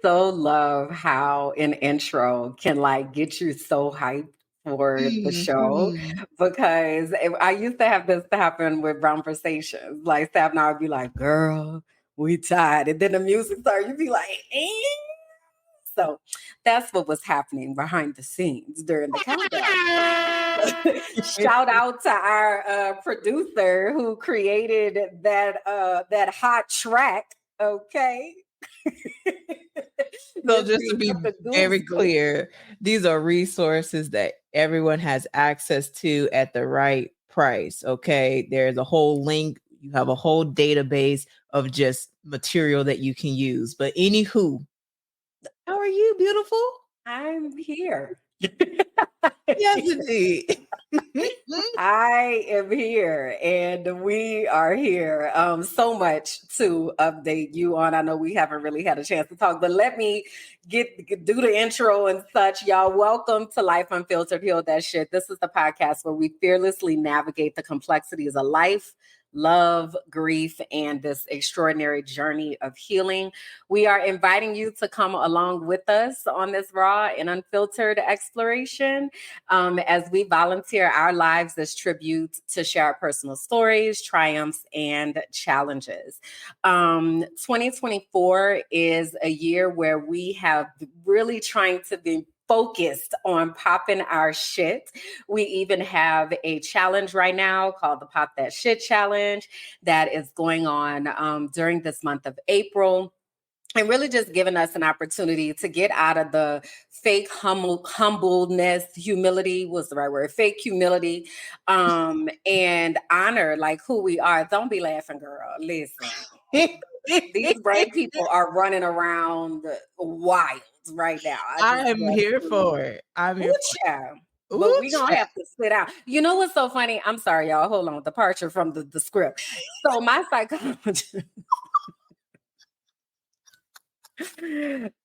so love how an intro can like get you so hyped for the show because I used to have this happen with conversations. Like Staff and I would be like, girl, we tired. And then the music started, you'd be like, eh. So that's what was happening behind the scenes during the countdown. Shout out to our producer who created that hot track. Okay. So just to be very clear, these are resources that everyone has access to at the right price. Okay. There's a whole link. You have a whole database of just material that you can use. But anywho, how are you, beautiful? I'm here. Yes, indeed. I am here and we are here. So much to update you on. I know we haven't really had a chance to talk, but let me do the intro and such. Y'all, welcome to Life Unfiltered, Heal That Shit. This is the podcast where we fearlessly navigate the complexities of life, love, grief, and this extraordinary journey of healing. We are inviting you to come along with us on this raw and unfiltered exploration as we volunteer our lives as tribute to share our personal stories, triumphs, and challenges. 2024 is a year where we have really trying to be focused on popping our shit. We even have a challenge right now called the Pop That Shit Challenge that is going on during this month of April. And really just giving us an opportunity to get out of the fake humbleness, humility was the right word, fake humility, and honor like who we are. Don't be laughing, girl. Listen. These brave people are running around wild right now. I'm here for it. I'm here for it. But we don't have to sit out. You know what's so funny? I'm sorry, y'all. Hold on. Departure from the script. So my psychologist...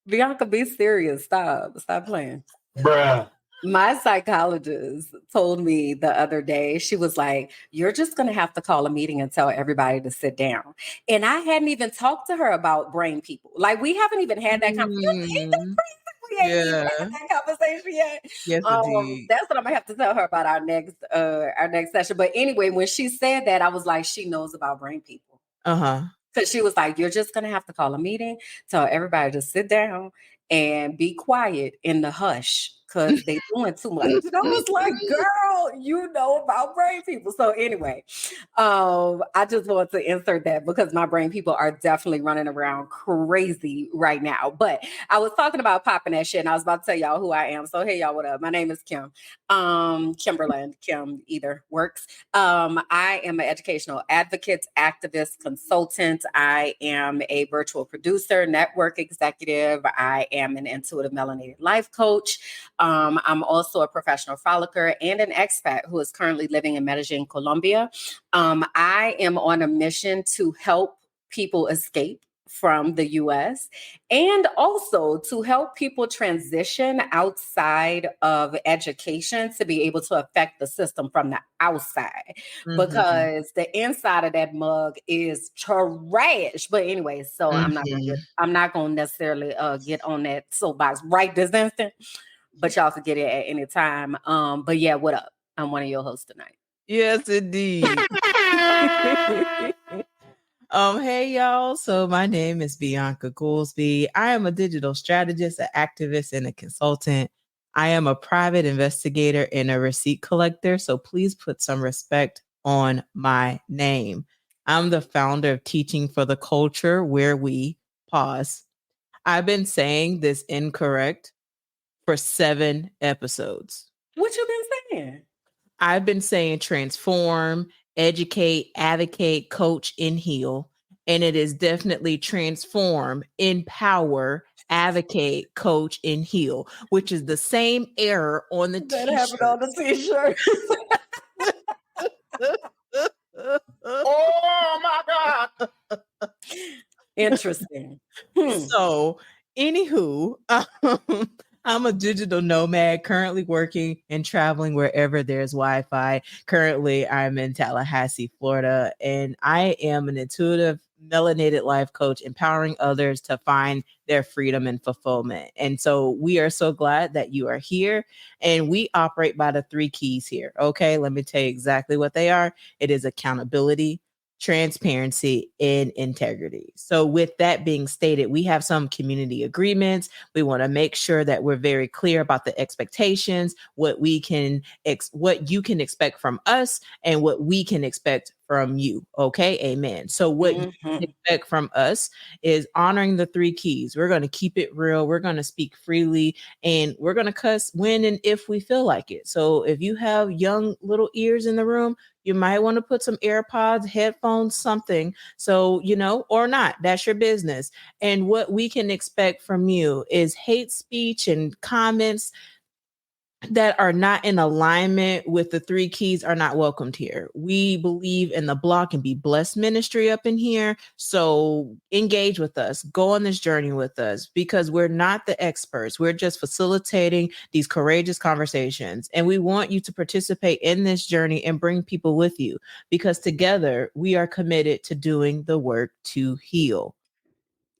Bianca, be serious. Stop playing. Bruh. My psychologist told me the other day, she was like, you're just going to have to call a meeting and tell everybody to sit down. And I hadn't even talked to her about brain people. Like, we haven't even had that conversation. We ain't even had that conversation yet. Yes, that's what I'm going to have to tell her about our next session. But anyway, when she said that, I was like, she knows about brain people. Because she was like, you're just going to have to call a meeting, tell everybody to sit down and be quiet in the hush because they doing too much. And I was like, girl, you know about brain people. So anyway, I just want to insert that because my brain people are definitely running around crazy right now. But I was talking about popping that shit and I was about to tell y'all who I am. So hey, y'all, what up? My name is Kim. Kimberland, Kim, either works. I am an educational advocate, activist, consultant. I am a virtual producer, network executive. I am an intuitive melanated life coach. I'm also a professional frolicker and an expat who is currently living in Medellin, Colombia. I am on a mission to help people escape from the US and also to help people transition outside of education to be able to affect the system from the outside because the inside of that mug is trash. But anyway, so I'm not going to necessarily get on that soapbox right this instant, but y'all could get it at any time. But yeah, what up? I'm one of your hosts tonight. Yes, indeed. Hey y'all. So my name is Bianca Goolsby. I am a digital strategist, an activist, and a consultant. I am a private investigator and a receipt collector. So please put some respect on my name. I'm the founder of Teaching for the Culture, where we pause. I've been saying this incorrect for 7 episodes. What you been saying? I've been saying transform, educate, advocate, coach, and heal. And it is definitely transform, empower, advocate, coach, and heal, which is the same error on the t-shirt. That happened on the t-shirt. Oh my God. Interesting. So, anywho, I'm a digital nomad currently working and traveling wherever there's Wi-Fi. Currently, I'm in Tallahassee, Florida, and I am an intuitive melanated life coach, empowering others to find their freedom and fulfillment. And so we are so glad that you are here, and we operate by the 3 keys here. Okay, let me tell you exactly what they are. It is accountability, transparency, and integrity. So with that being stated, we have some community agreements. We want to make sure that we're very clear about the expectations, what you can expect from us, and what we can expect from you. Okay, amen. So what you can expect from us is honoring the 3 keys. We're going to keep it real. We're going to speak freely, and we're going to cuss when and if we feel like it. So if you have young little ears in the room, you might want to put some AirPods, headphones, something. So, or not, that's your business. And what we can expect from you is hate speech and comments that are not in alignment with the 3 keys are not welcomed here. We believe in the Block and Be Blessed ministry up in here. So engage with us, go on this journey with us, because we're not the experts. We're just facilitating these courageous conversations. And we want you to participate in this journey and bring people with you, because together we are committed to doing the work to heal.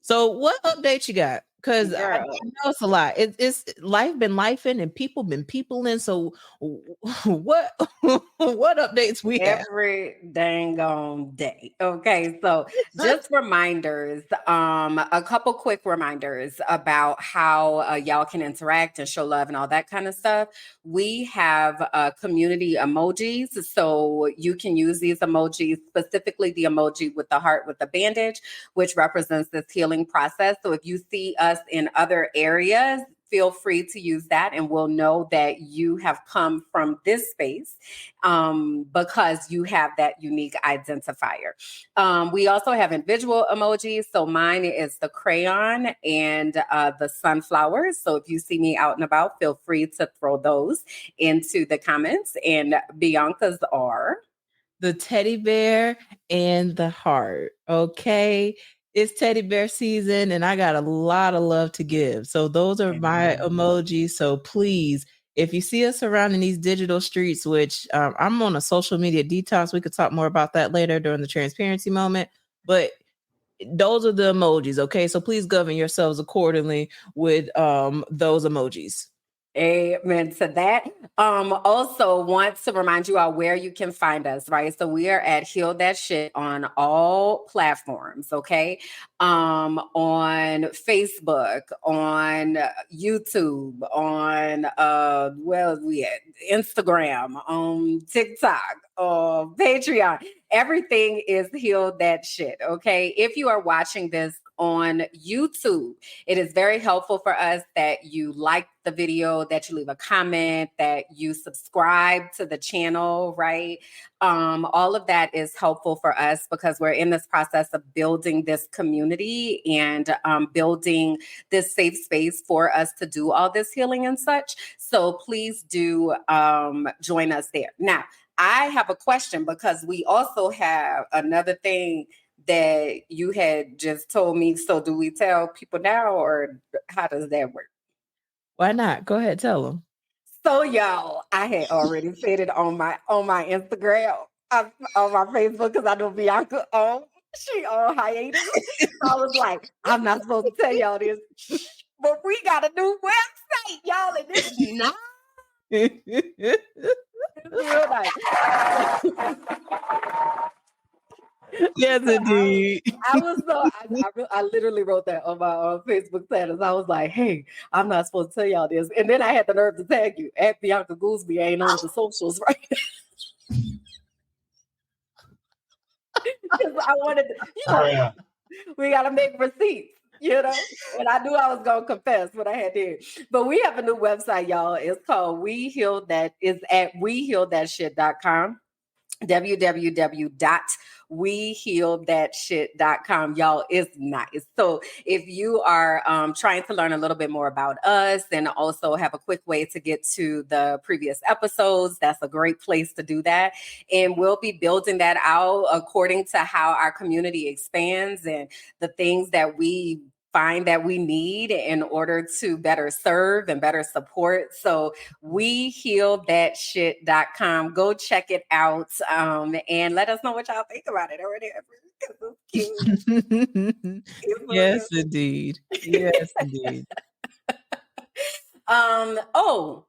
So what updates you got? Because I know it's a lot. It's life been lifing and people been peopling. So what updates we have? Every dang on day. Okay, so just reminders, a couple quick reminders about how y'all can interact and show love and all that kind of stuff. We have community emojis, so you can use these emojis, specifically the emoji with the heart with the bandage, which represents this healing process. So if you see us in other areas, feel free to use that, and we'll know that you have come from this space because you have that unique identifier. We also have individual emojis. So mine is the crayon and the sunflowers. So if you see me out and about, feel free to throw those into the comments. And Bianca's are the teddy bear and the heart. Okay. It's teddy bear season, and I got a lot of love to give. So those are my emojis. So please, if you see us around in these digital streets, which I'm on a social media detox, we could talk more about that later during the transparency moment. But those are the emojis. Okay. So please govern yourselves accordingly with those emojis. Amen to that. Also want to remind you all where you can find us, right? So we are at Heal That Shit on all platforms, okay? On Facebook, on YouTube, on we at Instagram, on TikTok, Patreon. Everything is Heal That Shit, okay? If you are watching this on YouTube, it is very helpful for us that you like the video, that you leave a comment, that you subscribe to the channel, right? All of that is helpful for us because we're in this process of building this community and building this safe space for us to do all this healing and such. So please do join us there. Now, I have a question because we also have another thing that you had just told me. So do we tell people now, or how does that work? Why not? Go ahead, tell them. So y'all, I had already said it on my Instagram, on my Facebook, because I know Bianca she on hiatus. So I was like, I'm not supposed to tell y'all this, but we got a new website, y'all, and this is not. It's real nice. Yes, indeed. I literally wrote that on my Facebook status. I was like, hey, I'm not supposed to tell y'all this. And then I had the nerve to tag you at Bianca Goolsby. Ain't on the socials, right? Because I wanted to, we got to make receipts, and I knew I was going to confess what I had did. But we have a new website, y'all. It's called is at wehealthatshit.com. www.wehealthatshit.com. Y'all, is nice. So if you are trying to learn a little bit more about us and also have a quick way to get to the previous episodes, that's a great place to do that. And we'll be building that out according to how our community expands and the things that we find that we need in order to better serve and better support. So wehealthatshit.com. Go check it out. And let us know what y'all think about it over there. It's cute. Yes, indeed. Yes, indeed. Oh,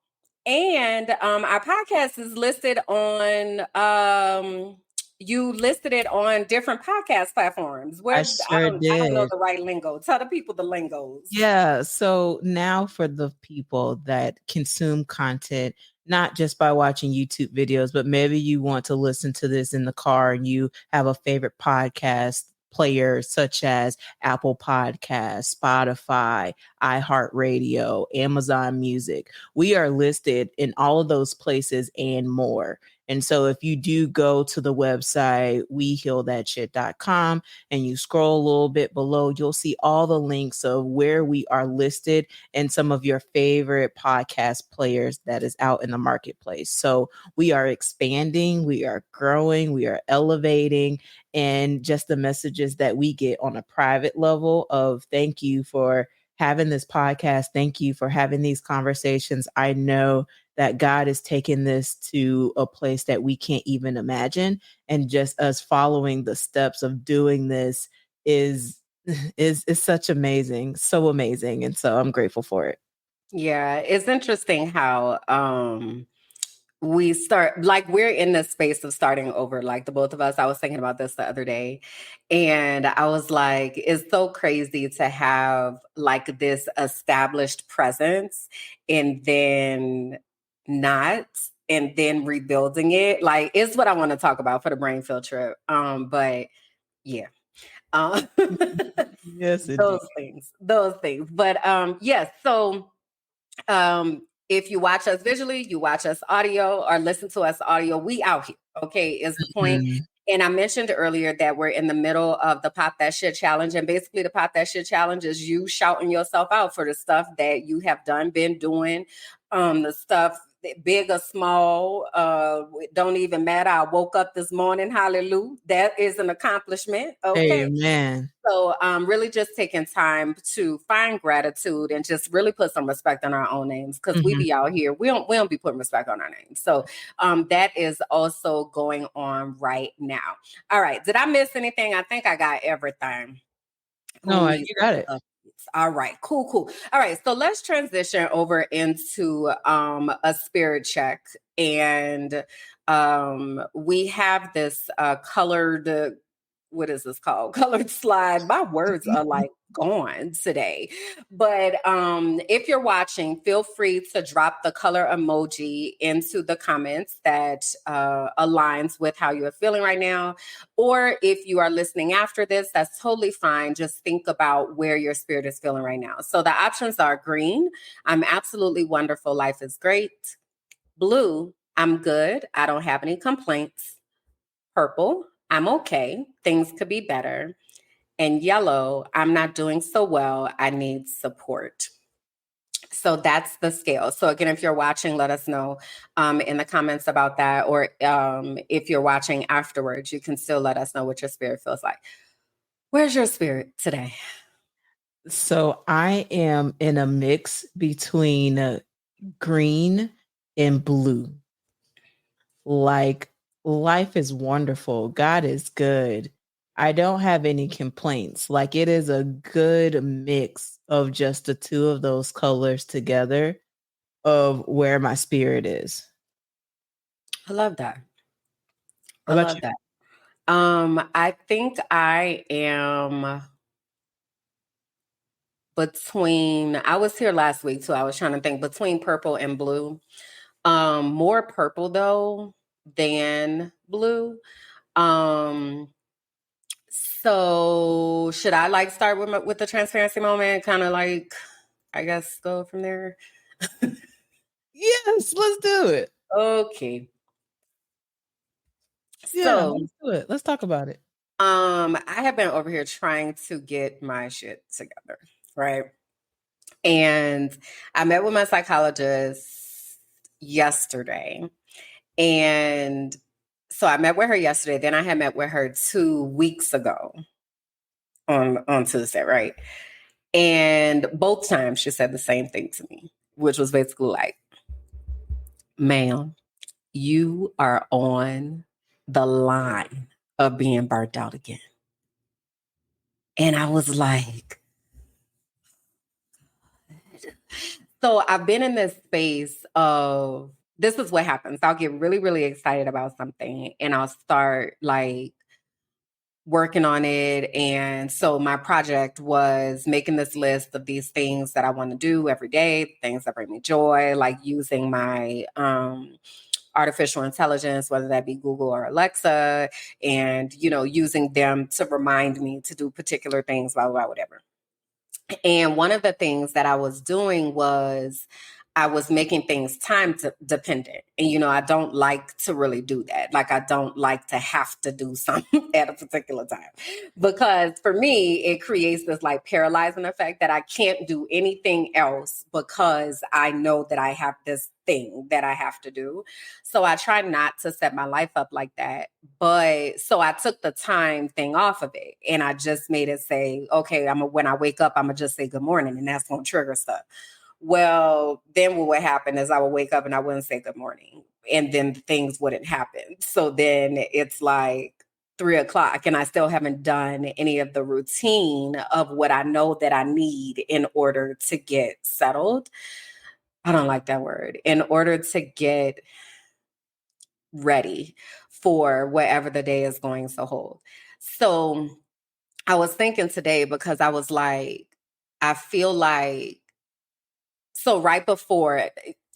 and our podcast is listed on you listed it on different podcast platforms. I Where sure I don't know did. the right lingo. Tell the people the lingos. Yeah. So now for the people that consume content, not just by watching YouTube videos, but maybe you want to listen to this in the car and you have a favorite podcast player such as Apple Podcasts, Spotify, iHeartRadio, Amazon Music. We are listed in all of those places and more. And so if you do go to the website, wehealthatshit.com, and you scroll a little bit below, you'll see all the links of where we are listed and some of your favorite podcast players that is out in the marketplace. So we are expanding, we are growing, we are elevating, and just the messages that we get on a private level of thank you for having this podcast. Thank you for having these conversations. I know that God is taking this to a place that we can't even imagine. And just us following the steps of doing this is such amazing, so amazing. And so I'm grateful for it. Yeah, it's interesting how we start, like, we're in the space of starting over, like the both of us. I was thinking about this the other day, and I was like, it's so crazy to have like this established presence and then not, and then rebuilding it. Like, it's what I want to talk about for the brain field trip. But yeah. Yes, those things. But yes, so if you watch us visually, you watch us audio, or listen to us audio, we out here. Okay, is the point. Mm-hmm. And I mentioned earlier that we're in the middle of the Pop That Shit Challenge. And basically, the Pop That Shit Challenge is you shouting yourself out for the stuff that you have been doing, the stuff big or small, it don't even matter. I woke up this morning, hallelujah. That is an accomplishment. Okay. Amen. So really just taking time to find gratitude and just really put some respect on our own names, because we be out here. We don't be putting respect on our names. So that is also going on right now. All right. Did I miss anything? I think I got everything. No, you got it. All right, cool. All right, so let's transition over into a spirit check. And we have this colored, what is this called? Colored slide. My words are like gone today. But if you're watching, feel free to drop the color emoji into the comments that aligns with how you're feeling right now. Or if you are listening after this, that's totally fine. Just think about where your spirit is feeling right now. So the options are green, I'm absolutely wonderful, life is great. Blue, I'm good, I don't have any complaints. Purple, I'm okay, things could be better. And yellow, I'm not doing so well, I need support. So that's the scale. So again, if you're watching, let us know in the comments about that. Or if you're watching afterwards, you can still let us know what your spirit feels like. Where's your spirit today? So I am in a mix between green and blue. Like, life is wonderful. God is good. I don't have any complaints. Like, it is a good mix of just the two of those colors together of where my spirit is. I love that. What about you? That. I think I am between, I was here last week, so I was trying to think between purple and blue. More purple though than blue. So should I like start with the transparency moment? Kind of like, I guess, go from there. Yes, let's do it. Okay. Yeah, So let's do it. Let's talk about it. I have been over here trying to get my shit together, right? And I met with my psychologist yesterday. And so I met with her yesterday. Then I had met with her 2 weeks ago on Tuesday, right? And both times she said the same thing to me, which was basically like, ma'am, you are on the line of being burnt out again. And I was like, so I've been in this space of, this is what happens. I'll get really, really excited about something and I'll start like working on it. And so my project was making this list of these things that I want to do every day, things that bring me joy, like using my artificial intelligence, whether that be Google or Alexa, and, you know, using them to remind me to do particular things, blah, blah, blah, whatever. And one of the things that I was doing was I was making things time dependent. And, you know, I don't like to really do that. Like, I don't like to have to do something at a particular time. Because for me, it creates this like paralyzing effect that I can't do anything else because I know that I have this thing that I have to do. So I try not to set my life up like that. But so I took the time thing off of it and I just made it say, okay, when I wake up, I'm gonna just say good morning, and that's gonna trigger stuff. Well, then what would happen is I would wake up and I wouldn't say good morning, and then things wouldn't happen. So then it's like 3 o'clock and I still haven't done any of the routine of what I know that I need in order to get settled. I don't like that word. In order to get ready for whatever the day is going to hold. So I was thinking today because I was like, I feel like, so right before,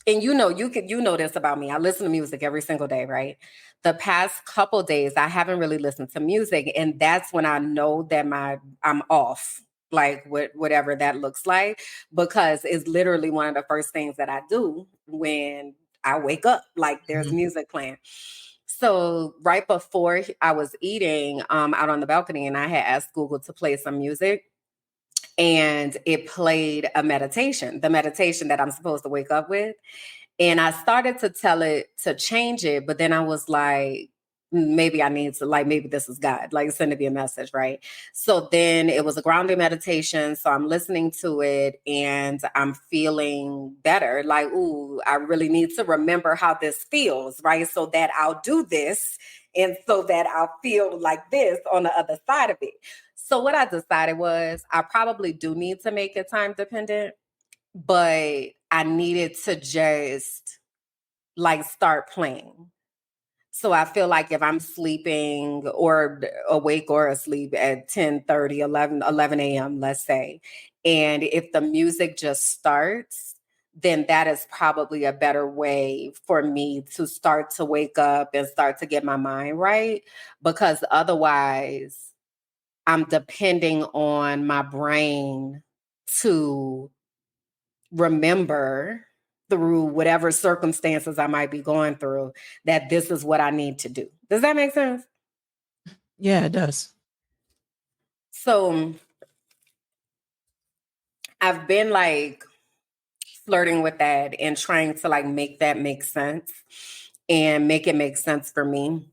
and you know this about me. I listen to music every single day, right? The past couple days, I haven't really listened to music, and that's when I know that I'm off, like whatever that looks like, because it's literally one of the first things that I do when I wake up. Like there's music playing. So right before I was eating out on the balcony, and I had asked Google to play some music, and it played a meditation, the meditation that I'm supposed to wake up with. And I started to tell it to change it, but then I was like, maybe I need to, like, maybe this is God, like sending me a message, right? So then it was a grounding meditation. So I'm listening to it and I'm feeling better. Like, ooh, I really need to remember how this feels, right? So that I'll do this and so that I'll feel like this on the other side of it. So what I decided was I probably do need to make it time dependent, but I needed to just like start playing. So I feel like if I'm sleeping or awake or asleep at 10:30, 11 a.m., let's say, and if the music just starts, then that is probably a better way for me to start to wake up and start to get my mind right. Because otherwise, I'm depending on my brain to remember through whatever circumstances I might be going through that this is what I need to do. Does that make sense? Yeah, it does. So I've been like flirting with that and trying to like make that make sense and make it make sense for me.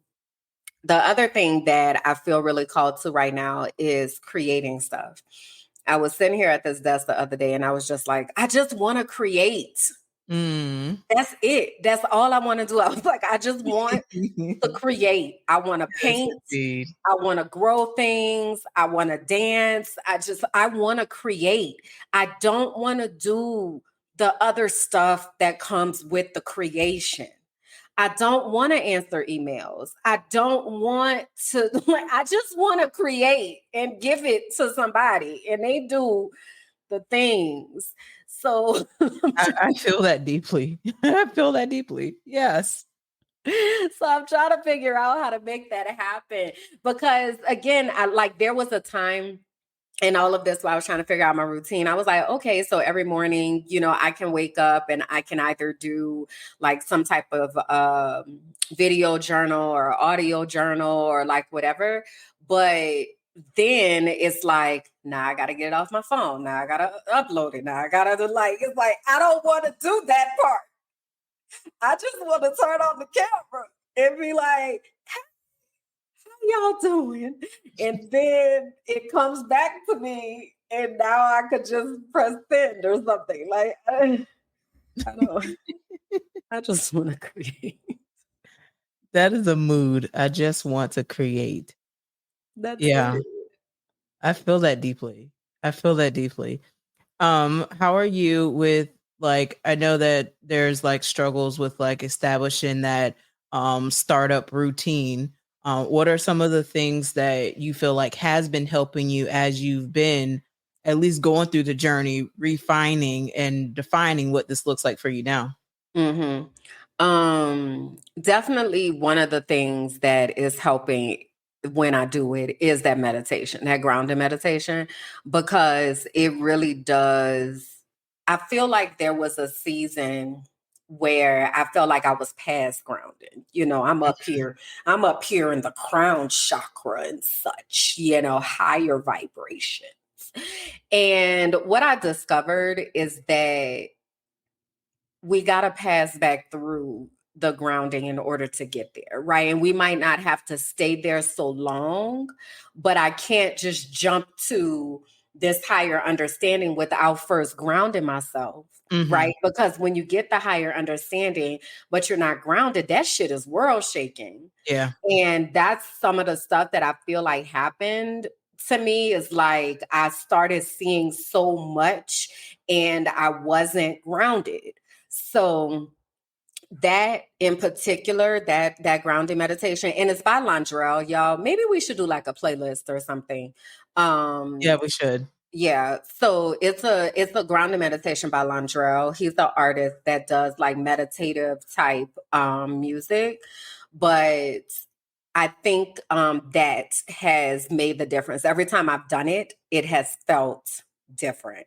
The other thing that I feel really called to right now is creating stuff. I was sitting here at this desk the other day and I was just like, I just want to create. That's it. That's all I want to do. I was like, I just want to create. I want to paint. Indeed. I want to grow things. I want to dance. I want to create. I don't want to do the other stuff that comes with the creation. I don't want to answer emails. I don't want to, like, I just want to create and give it to somebody and they do the things. So I feel that deeply. I feel that deeply. Yes. So I'm trying to figure out how to make that happen because again, there was a time in all of this while I was trying to figure out my routine. I was like, okay, so every morning, you know, I can wake up and I can either do like some type of video journal or audio journal or like whatever. But then it's like, now I got to get it off my phone. Now I got to upload it. Now I got to it's like, I don't want to do that part. I just want to turn on the camera and be like, how y'all doing? And then it comes back to me, and now I could just press send or something. Like, I don't, I just want to create. That is a mood. I just want to create. That's Yeah. it. I feel that deeply. I feel that deeply. How are you with, like, I know that there's like struggles with like establishing that startup routine. What are some of the things that you feel like has been helping you as you've been at least going through the journey, refining and defining what this looks like for you now? Mm-hmm. Definitely one of the things that is helping when I do it is that meditation, that grounding meditation, because it really does. I feel like there was a season where I felt like I was past grounding. I'm up here in the crown chakra and such, higher vibrations. And what I discovered is that we got to pass back through the grounding in order to get there, right? And we might not have to stay there so long, but I can't just jump to this higher understanding without first grounding myself, right? Because when you get the higher understanding, but you're not grounded, that shit is world shaking. Yeah. And that's some of the stuff that I feel like happened to me is like I started seeing so much and I wasn't grounded. So that in particular, that grounding meditation, and it's by Londrell, y'all. Maybe we should do like a playlist or something. Yeah, we should. Yeah. So it's a grounding meditation by Londrell. He's the artist that does like meditative type music. But I think that has made the difference. Every time I've done it, it has felt different.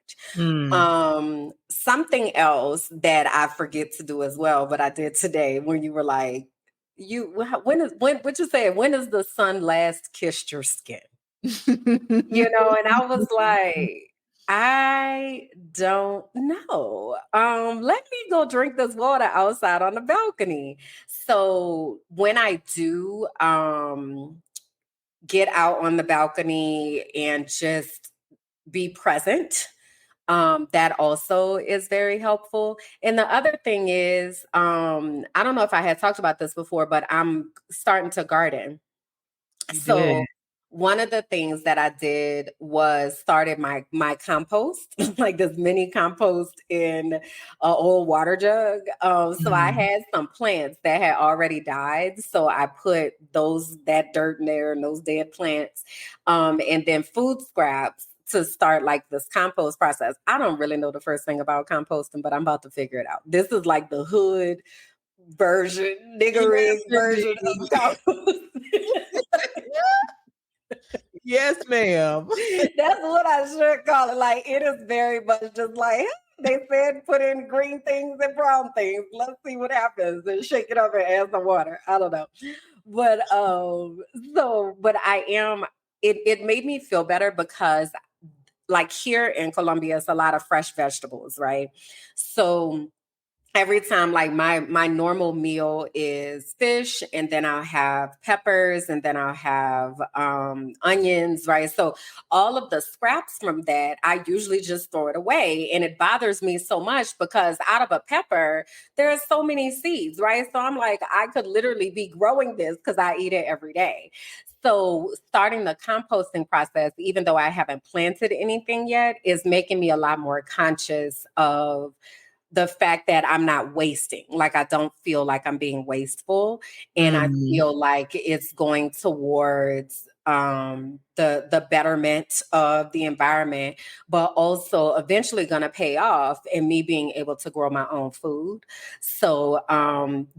Something else that I forget to do as well, but I did today when you were like, what you say? When is the sun last kissed your skin? And I was like, I don't know. Let me go drink this water outside on the balcony. So when I do get out on the balcony and just be present, that also is very helpful. And the other thing is, I don't know if I had talked about this before, but I'm starting to garden. You did. So one of the things that I did was started my compost, like this mini compost in an old water jug. So I had some plants that had already died. So I put that dirt in there and those dead plants, and then food scraps to start like this compost process. I don't really know the first thing about composting, but I'm about to figure it out. This is like the hood version, niggerig version of compost. Yes, ma'am. That's what I should call it. Like it is very much just like hey, they said put in green things and brown things. Let's see what happens and shake it up and add some water. I don't know. But I am it made me feel better because like here in Colombia, it's a lot of fresh vegetables, right? So every time like my normal meal is fish and then I'll have peppers and then I'll have onions, right? So all of the scraps from that I usually just throw it away, and it bothers me so much because out of a pepper there are so many seeds, right? So I'm like I could literally be growing this because I eat it every day. So starting the composting process, even though I haven't planted anything yet, is making me a lot more conscious of the fact that I'm not wasting. Like I don't feel like I'm being wasteful, and I feel like it's going towards the betterment of the environment, but also eventually going to pay off in me being able to grow my own food. So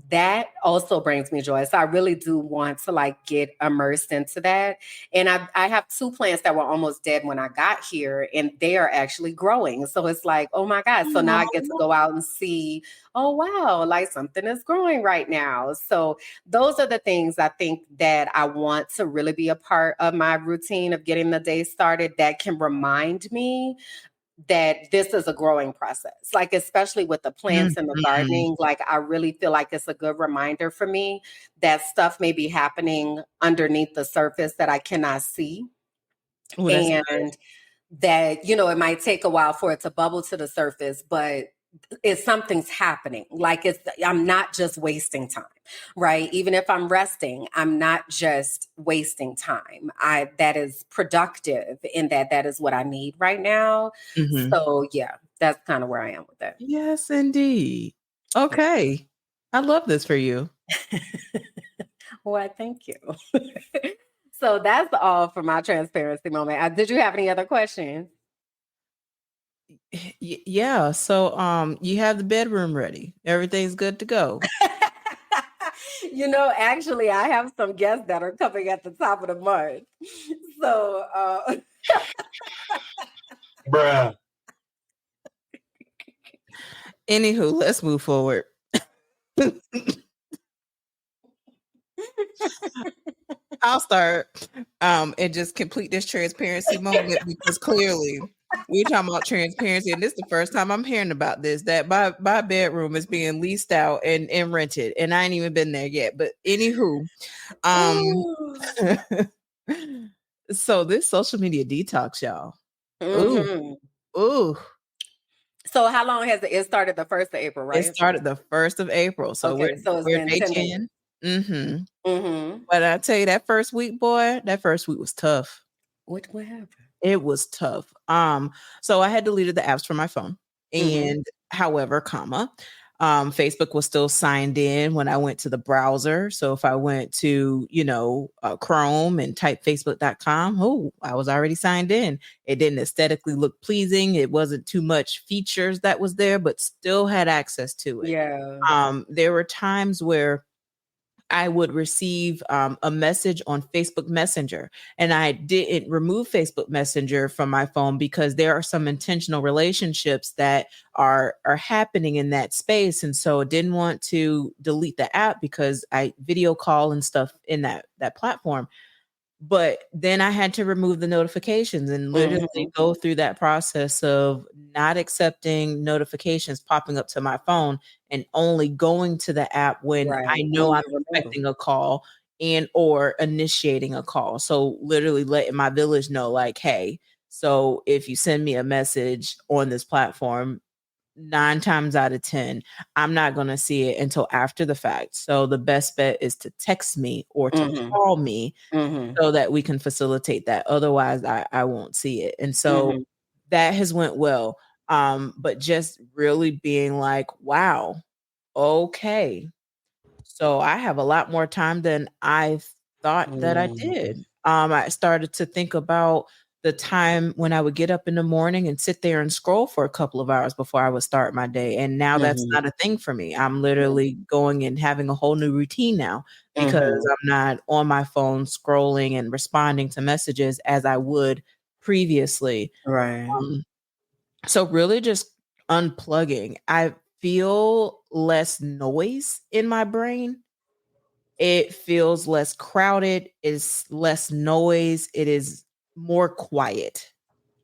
that also brings me joy. So I really do want to like get immersed into that. And I have two plants that were almost dead when I got here, and they are actually growing. So it's like, oh my God. So now I get to go out and see, oh wow, like something is growing right now. So those are the things I think that I want to really be a part of my routine of getting the day started that can remind me that this is a growing process. Like, especially with the plants and the gardening, like, I really feel like it's a good reminder for me that stuff may be happening underneath the surface that I cannot see. Ooh, And that, you know, it might take a while for it to bubble to the surface, but if something's happening, like I'm not just wasting time, right? Even if I'm resting, I'm not just wasting time. That is productive, in that is what I need right now. So yeah, that's kind of where I am with that. Yes, indeed. Okay. I love this for you. Well, thank you. So that's all for my transparency moment. Did you have any other questions? Yeah. So you have the bedroom ready. Everything's good to go. You know, actually, I have some guests that are coming at the top of the month. So, Bruh. Anywho, let's move forward. I'll start and just complete this transparency moment because clearly we're talking about transparency, and this is the first time I'm hearing about this. That my bedroom is being leased out and rented, and I ain't even been there yet. But anywho, so this social media detox, y'all. Ooh, ooh. So how long has it started? The 1st of April, right? It started the 1st of April. So okay, so it's we're been day 10 10. days. But I tell you, that first week, boy, that first week was tough. What happened? It was tough. So I had deleted the apps from my phone. And however, Facebook was still signed in when I went to the browser. So if I went to, Chrome and type facebook.com, I was already signed in. It didn't aesthetically look pleasing. It wasn't too much features that was there, but still had access to it. Yeah. There were times where I would receive a message on Facebook Messenger, and I didn't remove Facebook Messenger from my phone because there are some intentional relationships that are happening in that space, and so I didn't want to delete the app because I video call and stuff in that platform. But then I had to remove the notifications and literally go through that process of not accepting notifications popping up to my phone and only going to the app when I know I'm expecting a call and or initiating a call. So literally letting my village know, like, hey, so if you send me a message on this platform, 9 times out of 10, I'm not going to see it until after the fact. So the best bet is to text me or to call me so that we can facilitate that. Otherwise, I won't see it. And so that has went well. But just really being like, wow, okay. So I have a lot more time than I thought that I did. I started to think about the time when I would get up in the morning and sit there and scroll for a couple of hours before I would start my day. And now that's not a thing for me. I'm literally going and having a whole new routine now because I'm not on my phone scrolling and responding to messages as I would previously. Right. So really just unplugging. I feel less noise in my brain. It feels less crowded, it's less noise, it is more quiet.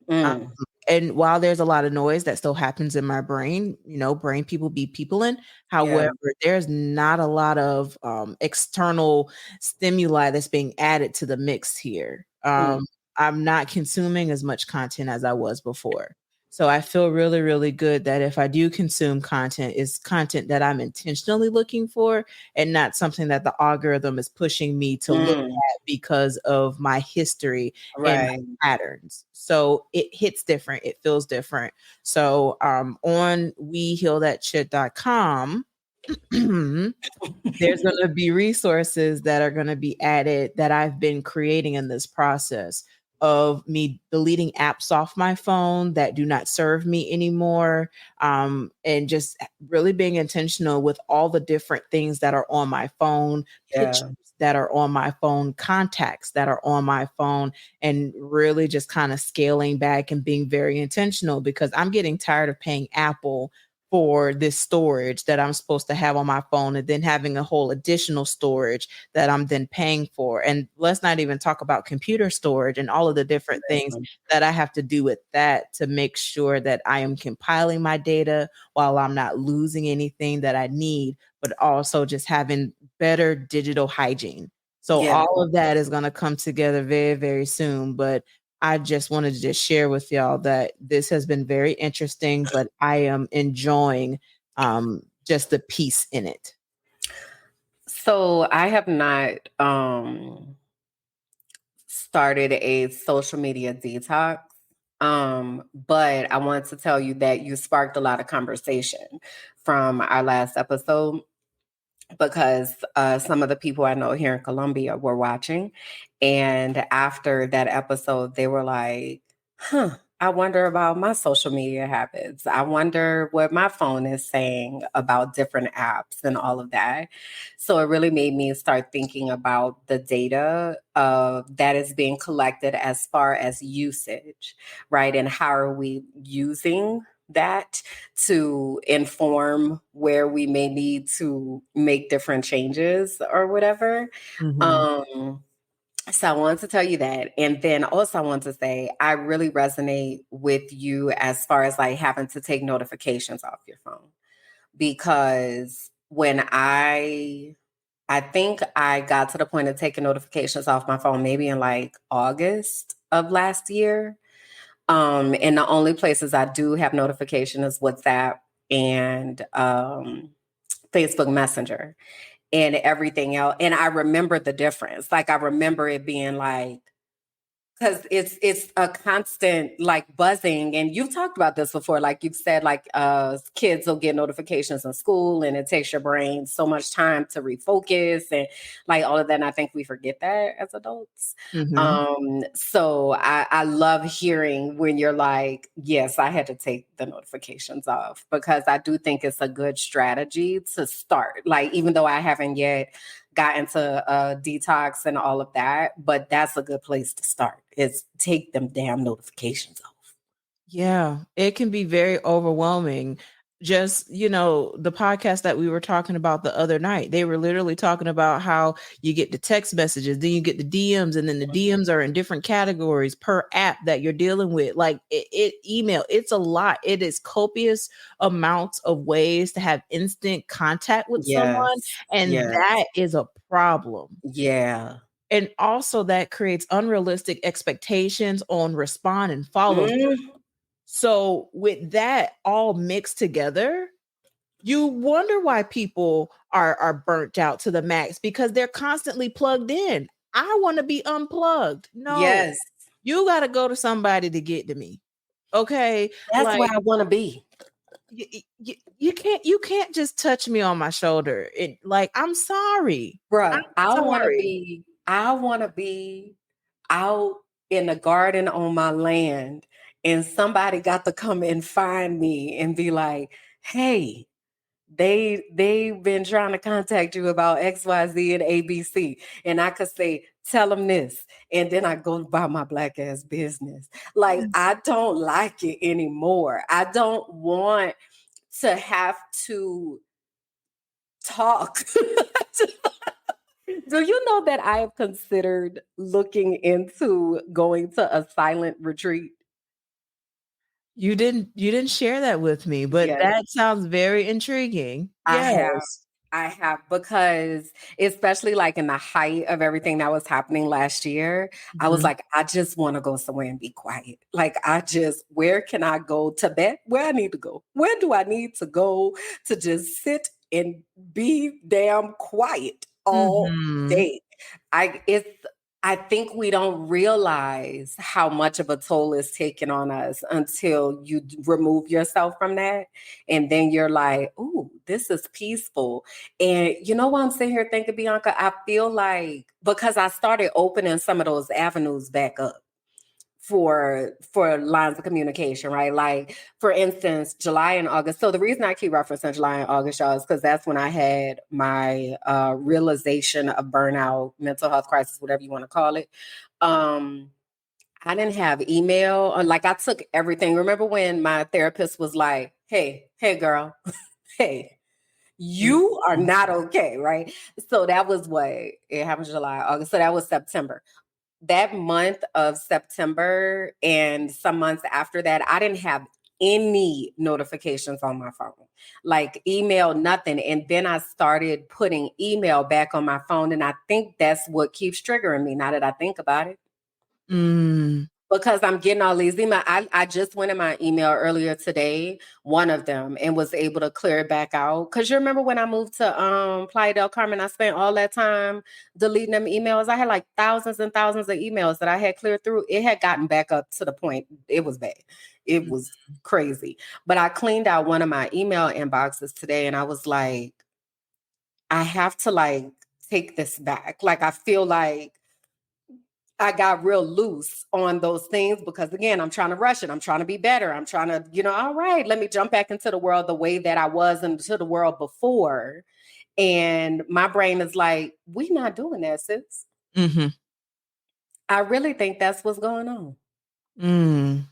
And while there's a lot of noise that still happens in my brain, brain people be people in. However, there's not a lot of external stimuli that's being added to the mix here. I'm not consuming as much content as I was before. So I feel really, really good that if I do consume content, it's content that I'm intentionally looking for and not something that the algorithm is pushing me to look at because of my history and my patterns. So it hits different. It feels different. So on wehealthatshit.com, there's going to be resources that are going to be added that I've been creating in this process of me deleting apps off my phone that do not serve me anymore, and just really being intentional with all the different things that are on my phone, pictures that are on my phone, contacts that are on my phone, and really just kind of scaling back and being very intentional because I'm getting tired of paying Apple for this storage that I'm supposed to have on my phone, and then having a whole additional storage that I'm then paying for. And let's not even talk about computer storage and all of the different things that I have to do with that to make sure that I am compiling my data while I'm not losing anything that I need, but also just having better digital hygiene. So all of that is going to come together very, very soon. But I just wanted to just share with y'all that this has been very interesting, but I am enjoying just the peace in it. So I have not started a social media detox. But I want to tell you that you sparked a lot of conversation from our last episode, because some of the people I know here in Colombia were watching. And after that episode, they were like, I wonder about my social media habits. I wonder what my phone is saying about different apps and all of that. So it really made me start thinking about the data that is being collected as far as usage, right? And how are we using that to inform where we may need to make different changes or whatever. So I wanted to tell you that. And then also I want to say, I really resonate with you as far as like having to take notifications off your phone. Because when I think I got to the point of taking notifications off my phone maybe in like August of last year. And the only places I do have notification is WhatsApp and Facebook Messenger and everything else. And I remember the difference. Like I remember it being like, because it's a constant like buzzing, and you've talked about this before. Like you've said, like kids will get notifications in school, and it takes your brain so much time to refocus and like all of that. And I think we forget that as adults. So I love hearing when you're like, yes, I had to take the notifications off, because I do think it's a good strategy to start. Like even though I haven't yet got into detox and all of that, but that's a good place to start, is take them damn notifications off. Yeah, it can be very overwhelming. Just, the podcast that we were talking about the other night, they were literally talking about how you get the text messages, then you get the DMs, and then the DMs are in different categories per app that you're dealing with. Like email, it's a lot. It is copious amounts of ways to have instant contact with someone. And that is a problem. Yeah. And also that creates unrealistic expectations on respond and follow. So with that all mixed together, you wonder why people are burnt out to the max, because they're constantly plugged in. I want to be unplugged. No, you got to go to somebody to get to me. Okay. That's where I want to be. You can't just touch me on my shoulder. I'm sorry. Bruh, I want to be out in the garden on my land, and somebody got to come and find me and be like, hey, they've been trying to contact you about XYZ and ABC. And I could say, tell them this. And then I go about my black ass business. Like, I don't like it anymore. I don't want to have to talk. Do you know that I have considered looking into going to a silent retreat? You didn't share that with me, but that sounds very intriguing. I have, because especially like in the height of everything that was happening last year, I was like, I just want to go somewhere and be quiet. Like where can I go to bed? Where I need to go? Where do I need to go to just sit and be damn quiet all day? I think we don't realize how much of a toll is taken on us until you remove yourself from that. And then you're like, ooh, this is peaceful. And you know what I'm sitting here thinking, Bianca? I feel like, because I started opening some of those avenues back up for lines of communication, right? Like, for instance, July and August. So the reason I keep referencing July and August, y'all, is because that's when I had my realization of burnout, mental health crisis, whatever you want to call it. I didn't have email, or like I took everything. Remember when my therapist was like, hey, girl, hey, you are not okay, right? So that was what it happened July, August. So that was September. That month of September and some months after that, I didn't have any notifications on my phone, like email, nothing. And then I started putting email back on my phone. And I think that's what keeps triggering me now that I think about it. Because I'm getting all these emails. I just went in my email earlier today, one of them, and was able to clear it back out. Because you remember when I moved to Playa del Carmen, I spent all that time deleting them emails. I had like thousands and thousands of emails that I had cleared through. It had gotten back up to the point. It was bad. It was crazy. But I cleaned out one of my email inboxes today, and I was like, I have to like take this back. Like I feel like I got real loose on those things because again, I'm trying to rush it. I'm trying to be better. I'm trying to, all right, let me jump back into the world the way that I was into the world before. And my brain is like, we're not doing that, sis. Mm-hmm. I really think that's what's going on.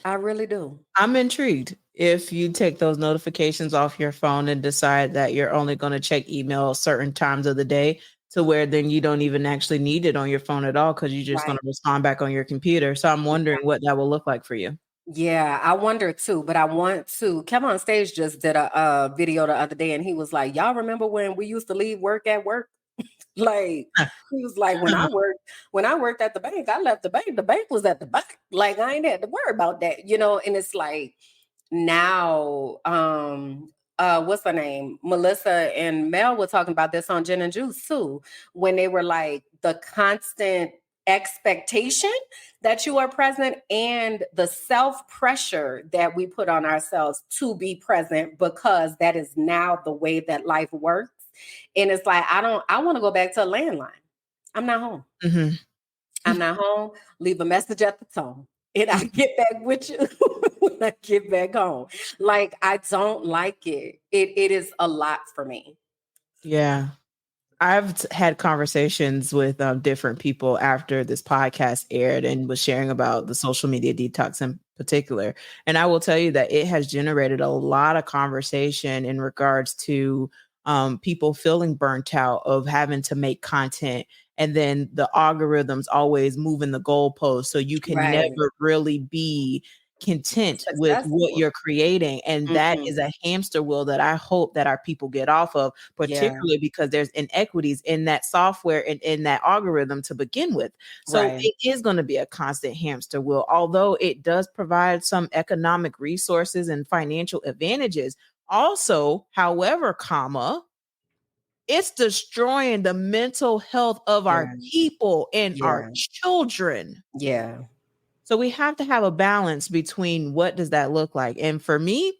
I really do. I'm intrigued. If you take those notifications off your phone and decide that you're only going to check email certain times of the day, to where then you don't even actually need it on your phone at all because you're just going to respond back on your computer. So I'm wondering what that will look like for you. Yeah, I wonder too, but I want to. Kevin on Stage just did a video the other day and he was like, y'all remember when we used to leave work at work? Like he was like, when I worked at the bank, I left the bank was at the bank. Like I ain't had to worry about that, and it's like now what's her name, Melissa and Mel were talking about this on Gin and Juice too, when they were like the constant expectation that you are present and the self pressure that we put on ourselves to be present because that is now the way that life works. And it's like I want to go back to a landline. I'm not home. Mm-hmm. I'm not home. Leave a message at the tone. And I get back with you when I get back home. Like, I don't like it. It is a lot for me. Yeah. I've had conversations with different people after this podcast aired and was sharing about the social media detox in particular. And I will tell you that it has generated a lot of conversation in regards to people feeling burnt out of having to make content. And then the algorithms always moving the goalposts. So you can never really be content with what you're creating. And that is a hamster wheel that I hope that our people get off of, particularly because there's inequities in that software and in that algorithm to begin with. So it is going to be a constant hamster wheel, although it does provide some economic resources and financial advantages. Also, however, it's destroying the mental health of our people and our children. Yeah. So we have to have a balance between what does that look like. And for me,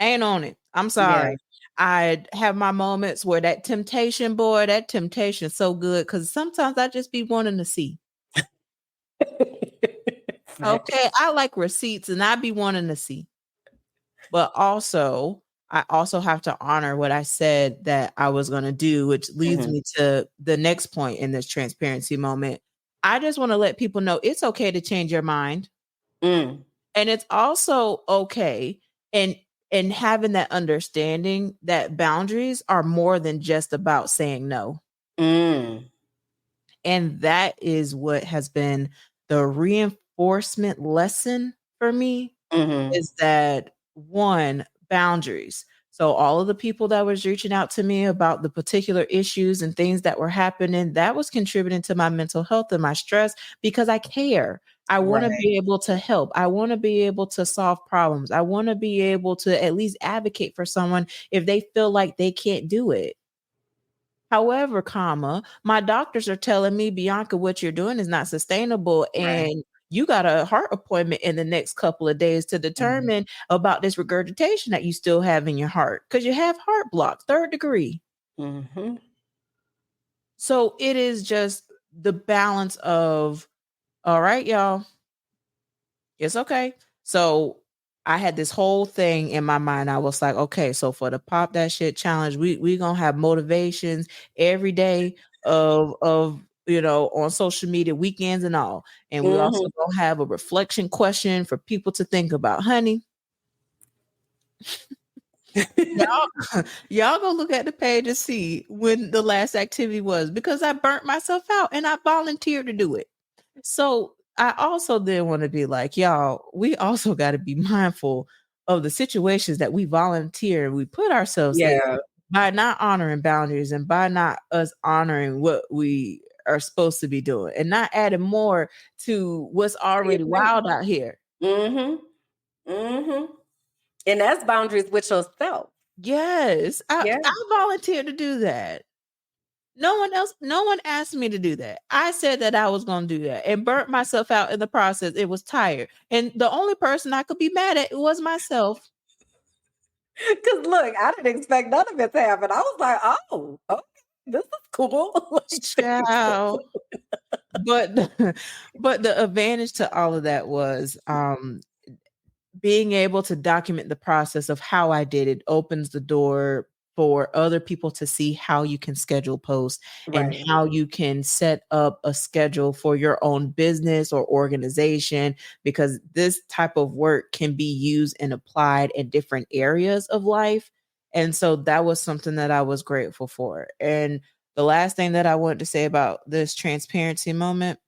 I ain't on it. I'm sorry. Yeah. I have my moments where that temptation is so good because sometimes I just be wanting to see. Okay, I like receipts and I be wanting to see. But also, I also have to honor what I said that I was going to do, which leads me to the next point in this transparency moment. I just want to let people know it's okay to change your mind. And it's also okay and having that understanding that boundaries are more than just about saying no. And that is what has been the reinforcement lesson for me is that one, boundaries. So all of the people that was reaching out to me about the particular issues and things that were happening, that was contributing to my mental health and my stress because I care. I want to be able to help. I want to be able to solve problems. I want to be able to at least advocate for someone if they feel like they can't do it. However, my doctors are telling me, Bianca, what you're doing is not sustainable. And you got a heart appointment in the next couple of days to determine about this regurgitation that you still have in your heart because you have heart block, 3rd degree. So it is just the balance of, all right, y'all, it's okay. So I had this whole thing in my mind. I was like, okay, so for the Pop That Shit challenge, we gonna have motivations every day of on social media, weekends and all. And we also gonna have a reflection question for people to think about. Honey, Y'all go look at the page and see when the last activity was, because I burnt myself out and I volunteered to do it. So I also then want to be like, y'all, we also got to be mindful of the situations that we volunteer and we put ourselves in by not honoring boundaries and by not us honoring what we are supposed to be doing and not adding more to what's already wild out here. Mm-hmm. Mm-hmm. And that's boundaries with yourself. Yes. I volunteered to do that. No one asked me to do that. I said that I was going to do that and burnt myself out in the process. It was tired. And the only person I could be mad at was myself. Because look, I didn't expect none of it to happen. I was like, oh, okay, this is cool. Child. But the advantage to all of that was being able to document the process of how I did it opens the door for other people to see how you can schedule posts and how you can set up a schedule for your own business or organization, because this type of work can be used and applied in different areas of life. And so that was something that I was grateful for. And the last thing that I wanted to say about this transparency moment,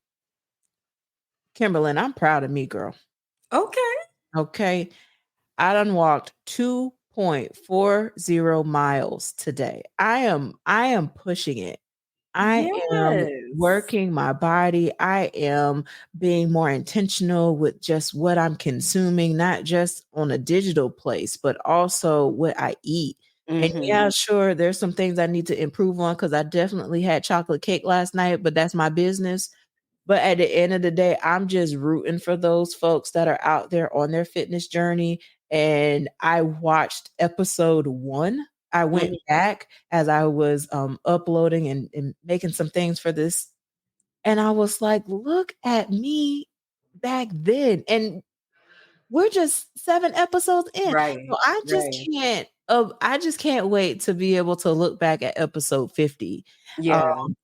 Kimberlyn, I'm proud of me, girl. Okay. I done walked 2.40 miles today. I am pushing it. I am working my body. I am being more intentional with just what I'm consuming, not just on a digital place, but also what I eat. And yeah, sure, there's some things I need to improve on because I definitely had chocolate cake last night, but that's my business. But at the end of the day, I'm just rooting for those folks that are out there on their fitness journey. And I watched episode 1. I went back as I was uploading and making some things for this. And I was like, look at me back then. And we're just 7 episodes in. So I just can't wait to be able to look back at episode 50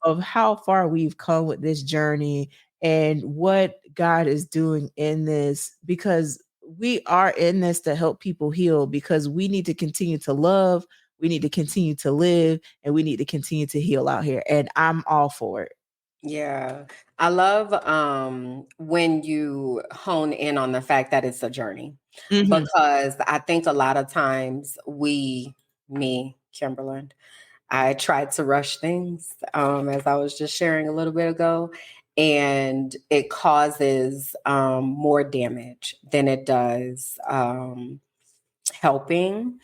of how far we've come with this journey and what God is doing in this, because we are in this to help people heal, because we need to continue to love, we need to continue to live, and we need to continue to heal out here. And I'm all for it. Yeah. I love when you hone in on the fact that it's a journey, because I think a lot of times me, Kimberlyn, I tried to rush things, as I was just sharing a little bit ago, and it causes more damage than it does helping.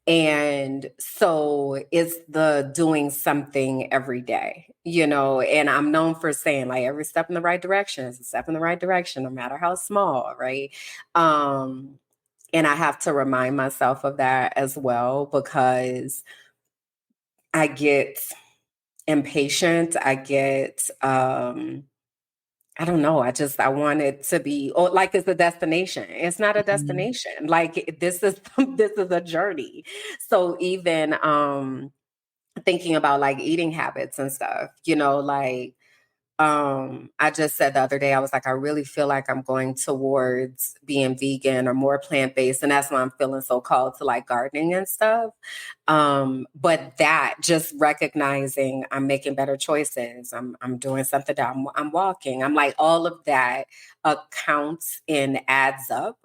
And so it's the doing something every day, and I'm known for saying like every step in the right direction is a step in the right direction, no matter how small, right? And I have to remind myself of that as well, because I get impatient. I get, I don't know. I want it to be like it's a destination. It's not a destination. Like this is this is a journey. So even thinking about like eating habits and stuff, like I just said the other day, I was like, I really feel like I'm going towards being vegan or more plant-based. And that's why I'm feeling so called to like gardening and stuff. But that just recognizing I'm making better choices. I'm doing something that I'm walking. I'm like, all of that accounts and adds up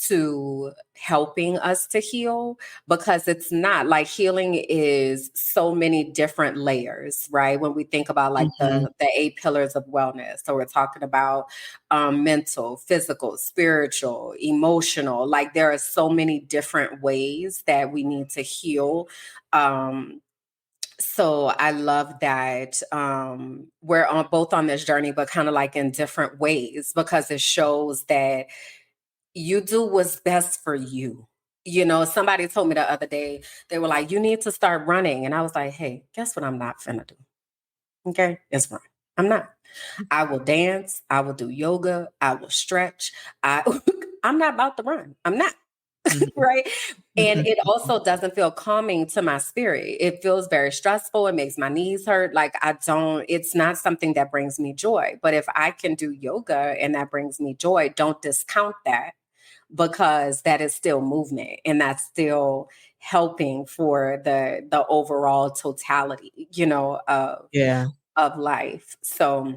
to helping us to heal, because it's not like healing is so many different layers, right? When we think about like the 8 pillars of wellness. So we're talking about mental, physical, spiritual, emotional, like there are so many different ways that we need to heal. So I love that we're both on this journey, but kind of like in different ways, because it shows that you do what's best for you. Somebody told me the other day, they were like, you need to start running. And I was like, hey, guess what I'm not finna do? Okay, it's run. I'm not. I will dance. I will do yoga. I will stretch. I'm not about to run. I'm not. Right. And it also doesn't feel calming to my spirit. It feels very stressful. It makes my knees hurt. Like it's not something that brings me joy. But if I can do yoga and that brings me joy, don't discount that, because that is still movement and that's still helping for the overall totality, of life. So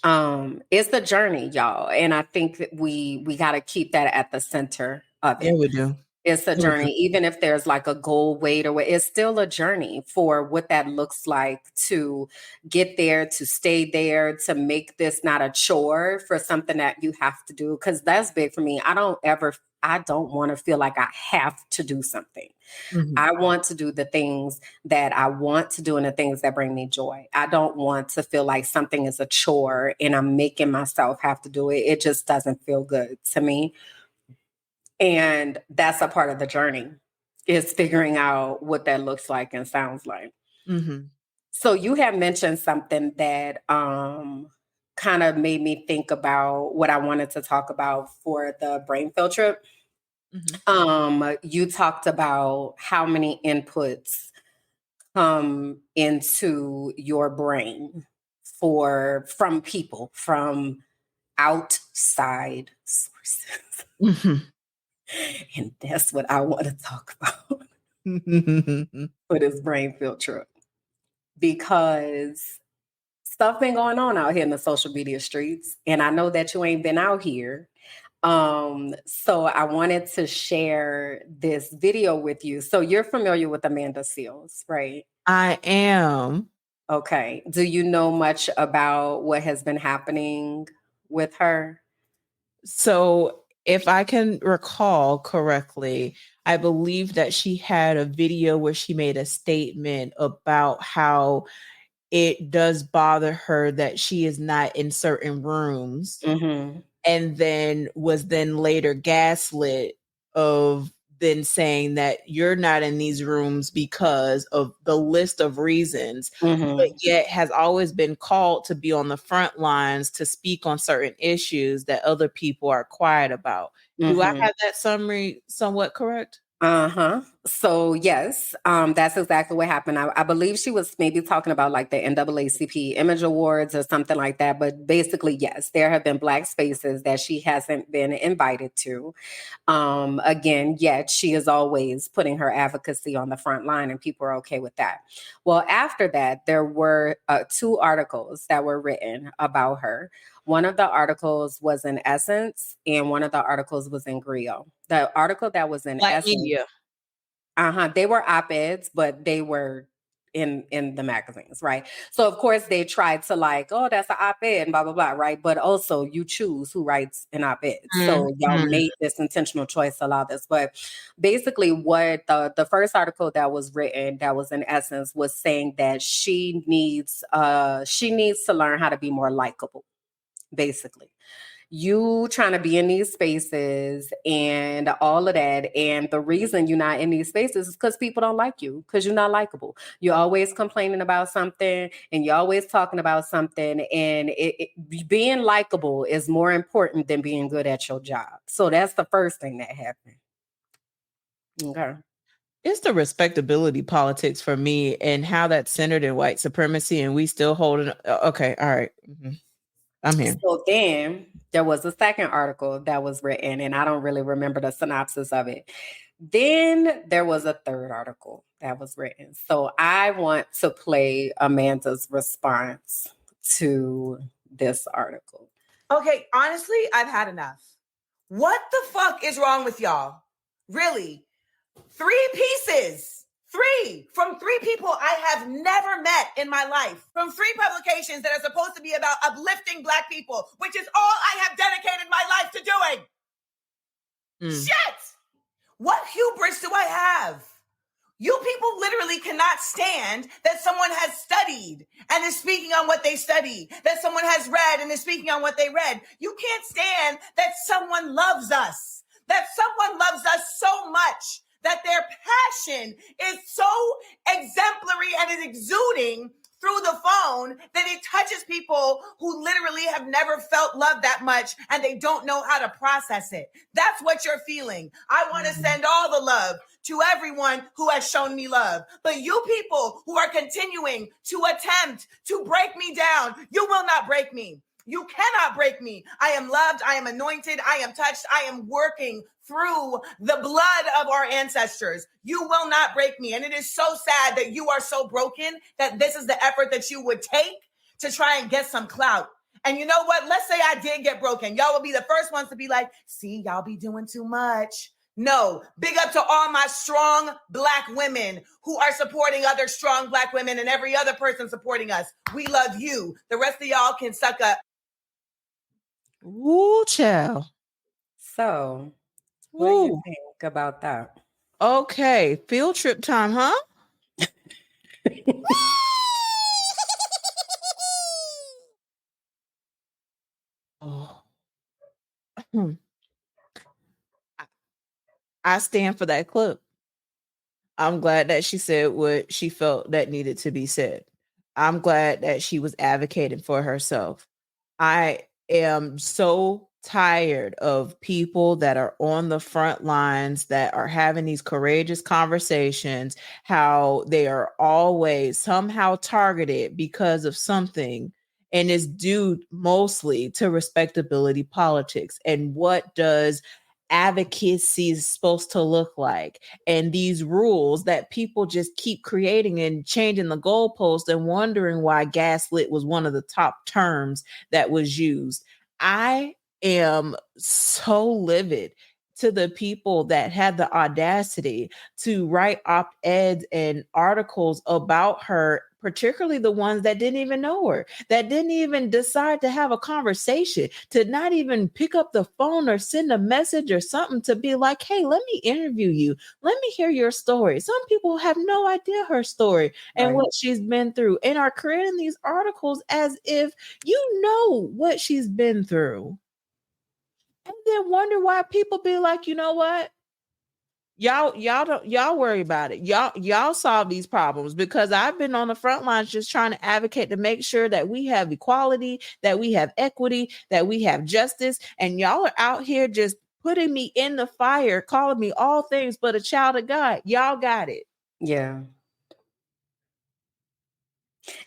it's the journey, y'all. And I think that we got to keep that at the center of it. Yeah, we do. It's a journey, even if there's like a goal weight or what, it's still a journey for what that looks like to get there, to stay there, to make this not a chore for something that you have to do. Cause that's big for me. I don't want to feel like I have to do something. Mm-hmm. I want to do the things that I want to do and the things that bring me joy. I don't want to feel like something is a chore and I'm making myself have to do it. It just doesn't feel good to me. And that's a part of the journey, is figuring out what that looks like and sounds like. Mm-hmm. So you have mentioned something that kind of made me think about what I wanted to talk about for the brain field trip. Mm-hmm. You talked about how many inputs come into your brain from people, from outside sources. Mm-hmm. And that's what I want to talk about for this brain field trip. Because stuff been going on out here in the social media streets. And I know that you ain't been out here. So I wanted to share this video with you. So you're familiar with Amanda Seales, right? I am. Okay. Do you know much about what has been happening with her? So if I can recall correctly, I believe that she had a video where she made a statement about how it does bother her that she is not in certain rooms, mm-hmm. and then was then later gaslit of then saying that you're not in these rooms because of the list of reasons, mm-hmm. but yet has always been called to be on the front lines to speak on certain issues that other people are quiet about. Mm-hmm. Do I have that summary somewhat correct? Uh-huh. So yes, that's exactly what happened. I believe she was maybe talking about like the NAACP Image Awards or something like that. But basically, yes, there have been Black spaces that she hasn't been invited to. Again, yet she is always putting her advocacy on the front line and people are okay with that. Well, after that, there were 2 articles that were written about her. One of the articles was in Essence and one of the articles was in Griot. The article that was in Black Essence, media. They were op-eds, but they were in the magazines, right? So of course they tried to like, oh, that's an op-ed and blah, blah, blah, right? But also you choose who writes an op-ed. Mm-hmm. So y'all made this intentional choice to allow this. But basically what the first article that was written, that was in Essence, was saying that she needs to learn how to be more likable. Basically, you trying to be in these spaces and all of that. And the reason you're not in these spaces is because people don't like you, because you're not likable. You're always complaining about something and you're always talking about something. And being likable is more important than being good at your job. So that's the first thing that happened. Okay. It's the respectability politics for me and how that's centered in white supremacy. And we still hold it. Okay. All right. Mm-hmm. I'm here. So then there was a second article that was written, and I don't really remember the synopsis of it. Then there was a third article that was written. So I want to play Amanda's response to this article. Okay, honestly, I've had enough. What the fuck is wrong with y'all? Really? 3 pieces. 3 from 3 people I have never met in my life, from 3 publications that are supposed to be about uplifting Black people, which is all I have dedicated my life to doing. Shit! What hubris do I have? You people literally cannot stand that someone has studied and is speaking on what they studied, that someone has read and is speaking on what they read. You can't stand that someone loves us, that someone loves us so much that their passion is so exemplary and is exuding through the phone that it touches people who literally have never felt love that much and they don't know how to process it. That's what you're feeling. I want to send all the love to everyone who has shown me love. But you people who are continuing to attempt to break me down, you will not break me. You cannot break me. I am loved. I am anointed. I am touched. I am working through the blood of our ancestors. You will not break me. And it is so sad that you are so broken that this is the effort that you would take to try and get some clout. And you know what? Let's say I did get broken. Y'all will be the first ones to be like, see, y'all be doing too much. No, big up to all my strong Black women who are supporting other strong Black women and every other person supporting us. We love you. The rest of y'all can suck up. Ooh, child. So, what do you think about that? Okay, field trip time, huh? Oh. I stand for that clip. I'm glad that she said what she felt that needed to be said. I'm glad that she was advocating for herself. I am so tired of people that are on the front lines that are having these courageous conversations, how they are always somehow targeted because of something. And it's due mostly to respectability politics. And what does advocacy is supposed to look like, and these rules that people just keep creating and changing the goalpost and wondering why gaslit was one of the top terms that was used. I am so livid to the people that had the audacity to write op-eds and articles about her, particularly the ones that didn't even know her, that didn't even decide to have a conversation, to not even pick up the phone or send a message or something to be like, hey, let me interview you. Let me hear your story. Some people have no idea her story and what she's been through and are creating these articles as if you know what she's been through. And then wonder why people be like, you know what? Y'all worry about it. Y'all solve these problems, because I've been on the front lines just trying to advocate to make sure that we have equality, that we have equity, that we have justice. And y'all are out here just putting me in the fire, calling me all things but a child of God. Y'all got it. Yeah.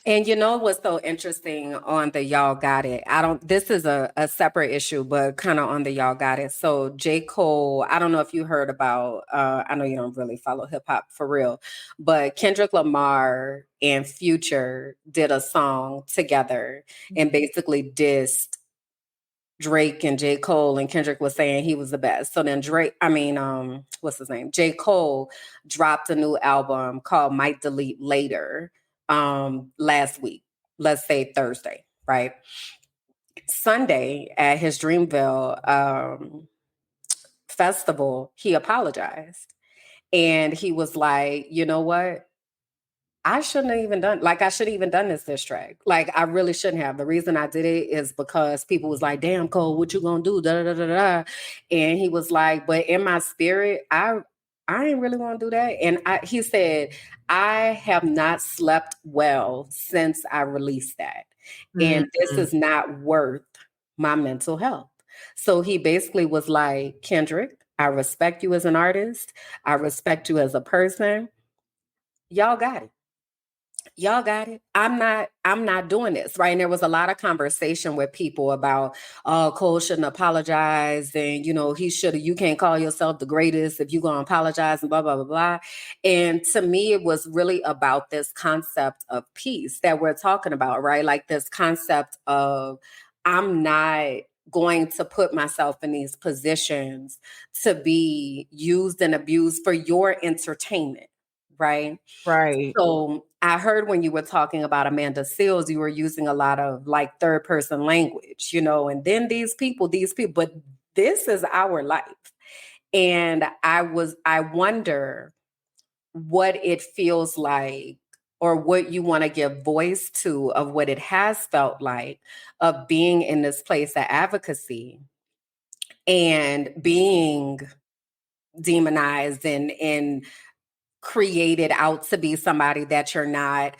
And you know what's so interesting on the y'all got it? This is a separate issue, but kind of on the y'all got it. So J. Cole, I don't know if you heard about, I know you don't really follow hip hop for real, but Kendrick Lamar and Future did a song together and basically dissed Drake and J. Cole, and Kendrick was saying he was the best. So then what's his name? J. Cole dropped a new album called Might Delete Later last week. Let's say Thursday, right? Sunday at his Dreamville festival, he apologized. And he was like, you know what? I shouldn't have even done, like, I should have even done this track. Like, I really shouldn't have. The reason I did it is because people was like, damn, Cole, what you gonna do? Da, da, da, da, da. And he was like, but in my spirit, I ain't really want to do that. And he said, I have not slept well since I released that. And this is not worth my mental health. So he basically was like, Kendrick, I respect you as an artist. I respect you as a person. Y'all got it. Y'all got it. I'm not doing this, right? And there was a lot of conversation with people about, oh, Cole shouldn't apologize, and you can't call yourself the greatest if you're gonna apologize, and blah blah blah blah. And to me, it was really about this concept of peace that we're talking about, right? Like this concept of, I'm not going to put myself in these positions to be used and abused for your entertainment, right? Right. So I heard when you were talking about Amanda Seales, you were using a lot of like third person language, and then these people, but this is our life. And I wonder what it feels like, or what you want to give voice to, of what it has felt like of being in this place of advocacy and being demonized and created out to be somebody that you're not,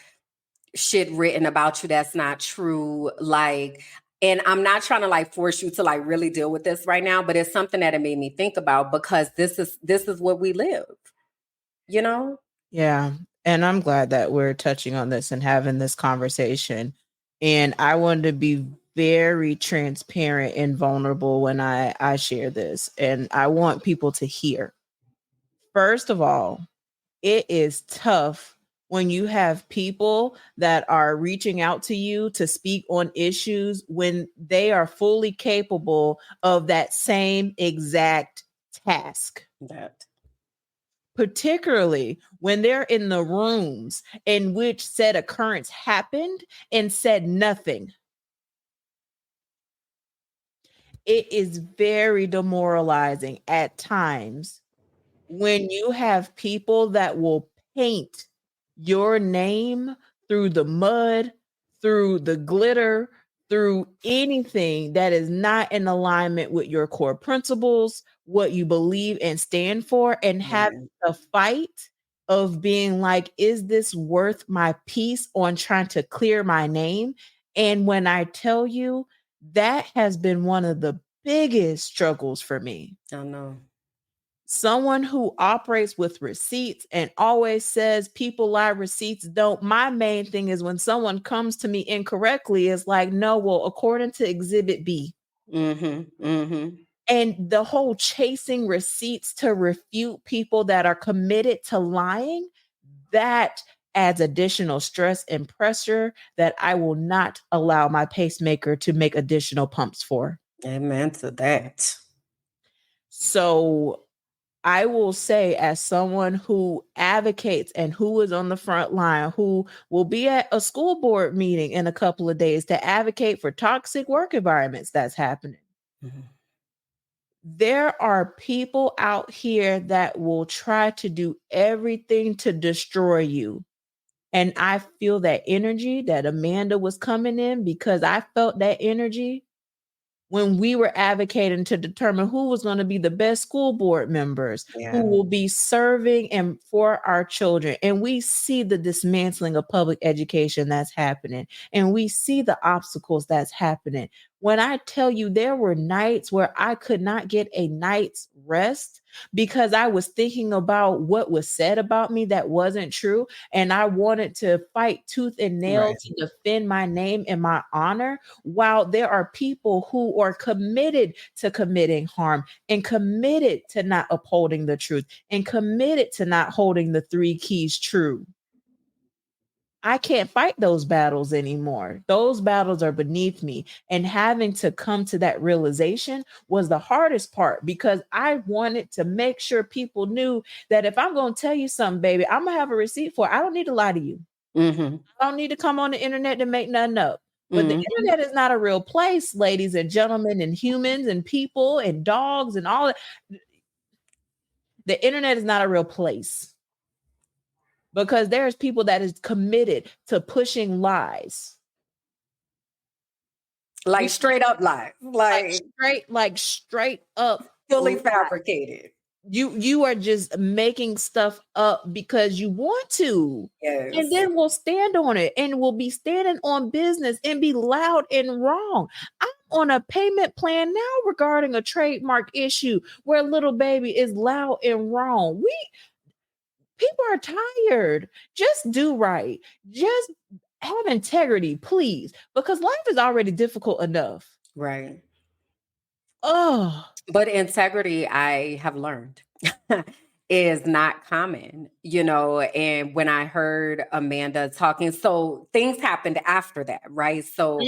shit written about you that's not true. Like, and I'm not trying to like force you to like really deal with this right now, but it's something that it made me think about, because this is what we live, Yeah. And I'm glad that we're touching on this and having this conversation. And I wanted to be very transparent and vulnerable when I share this, and I want people to hear. First of all, it is tough when you have people that are reaching out to you to speak on issues when they are fully capable of that same exact task. That. Particularly when they're in the rooms in which said occurrence happened and said nothing. It is very demoralizing at times when you have people that will paint your name through the mud, through the glitter, through anything that is not in alignment with your core principles, what you believe and stand for, and have a fight of being like, is this worth my peace on trying to clear my name? And when I tell you, that has been one of the biggest struggles for me. I know. Someone who operates with receipts and always says people lie, receipts don't. My main thing is when someone comes to me incorrectly, is like, no, well, according to Exhibit B. And the whole chasing receipts to refute people that are committed to lying, that adds additional stress and pressure that I will not allow my pacemaker to make additional pumps for. Amen to that. So I will say, as someone who advocates and who is on the front line, who will be at a school board meeting in a couple of days to advocate for toxic work environments that's happening. There are people out here that will try to do everything to destroy you. And I feel that energy that Amanda was coming in, because I felt that energy when we were advocating to determine who was going to be the best school board members, who will be serving and for our children. And we see the dismantling of public education that's happening. And we see the obstacles that's happening. When I tell you, there were nights where I could not get a night's rest because I was thinking about what was said about me that wasn't true. And I wanted to fight tooth and nail to defend my name and my honor, while there are people who are committed to committing harm and committed to not upholding the truth and committed to not holding the 3 keys true. I can't fight those battles anymore. Those battles are beneath me. And having to come to that realization was the hardest part, because I wanted to make sure people knew that if I'm going to tell you something, baby, I'm going to have a receipt for it. I don't need to lie to you. I don't need to come on the internet to make nothing up. But the internet is not a real place, ladies and gentlemen, and humans and people and dogs and all that. The internet is not a real place. Because there's people that is committed to pushing lies. Like straight up lies. Like straight up. Fully fabricated. You are just making stuff up because you want to. Yes. And then we'll stand on it, and we'll be standing on business and be loud and wrong. I'm on a payment plan now regarding a trademark issue where little baby is loud and wrong. People are tired. Just do right. Just have integrity, please, because life is already difficult enough. Right. Oh, but integrity, I have learned, is not common, and when I heard Amanda talking, so things happened after that, right? So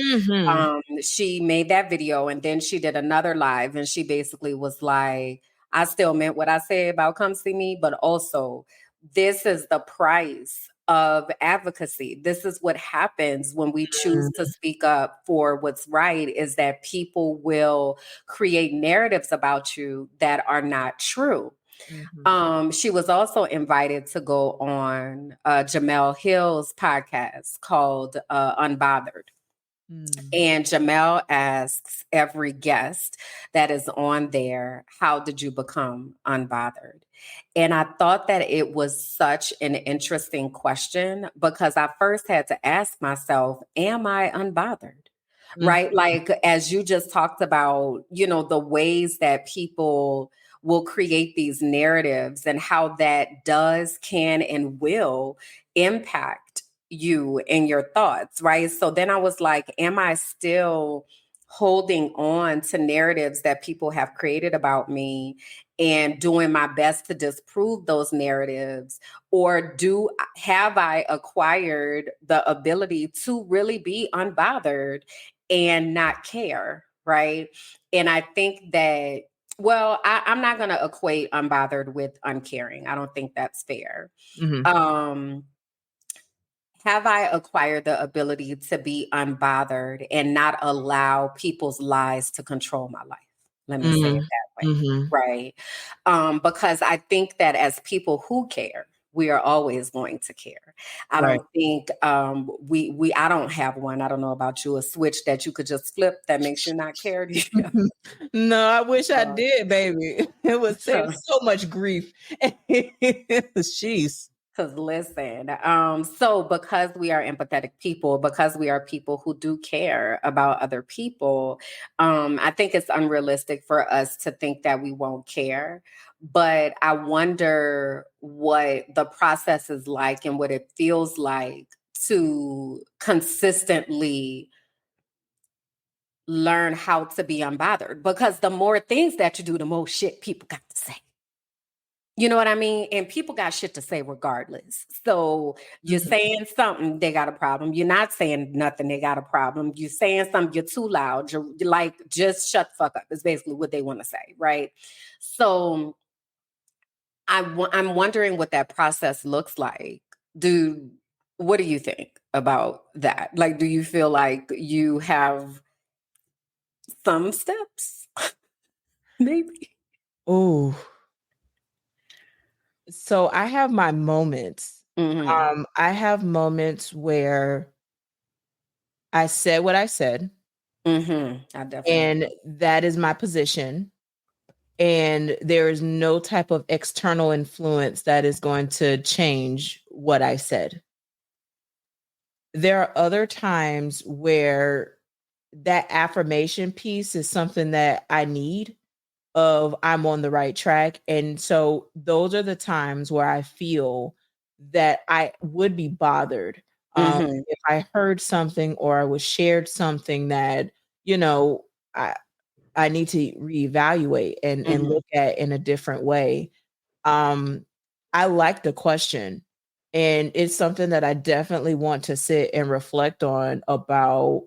she made that video, and then she did another live, and she basically was like, I still meant what I said about come see me, but also this is the price of advocacy. This is what happens when we choose to speak up for what's right, is that people will create narratives about you that are not true. She was also invited to go on Jamel Hill's podcast called Unbothered. And Jamel asks every guest that is on there, how did you become unbothered? And I thought that it was such an interesting question, because I first had to ask myself, am I unbothered? Right? Like, as you just talked about, the ways that people will create these narratives and how that can, and will impact you and your thoughts, right? So then I was like, am I still holding on to narratives that people have created about me and doing my best to disprove those narratives? Or have I acquired the ability to really be unbothered and not care, right? And I think that, well, I'm not going to equate unbothered with uncaring. I don't think that's fair. Mm-hmm. Have I acquired the ability to be unbothered and not allow people's lies to control my life? Let me say it that way, right? Because I think that as people who care, we are always going to care. I don't think I don't have one. I don't know about you, a switch that you could just flip that makes you not care. No, I wish I did, baby. It would save so much grief. Jeez. Because listen, so because we are empathetic people, because we are people who do care about other people, I think it's unrealistic for us to think that we won't care. But I wonder what the process is like and what it feels like to consistently learn how to be unbothered. Because the more things that you do, the more shit people got to say. You know what I mean? And people got shit to say regardless. So you're saying something, they got a problem. You're not saying nothing, they got a problem. You're saying something, you're too loud. You're like, just shut the fuck up. Is basically what they want to say, right? So I'm wondering what that process looks like. What do you think about that? Like, do you feel like you have some steps? Maybe. Oh. So I have my moments. I have moments where I said what I said. I definitely. And that is my position. And there is no type of external influence that is going to change what I said. There are other times where that affirmation piece is something that I need of I'm on the right track. And so those are the times where I feel that I would be bothered if I heard something or I was shared something that, I need to reevaluate and look at in a different way. I like the question, and it's something that I definitely want to sit and reflect on about,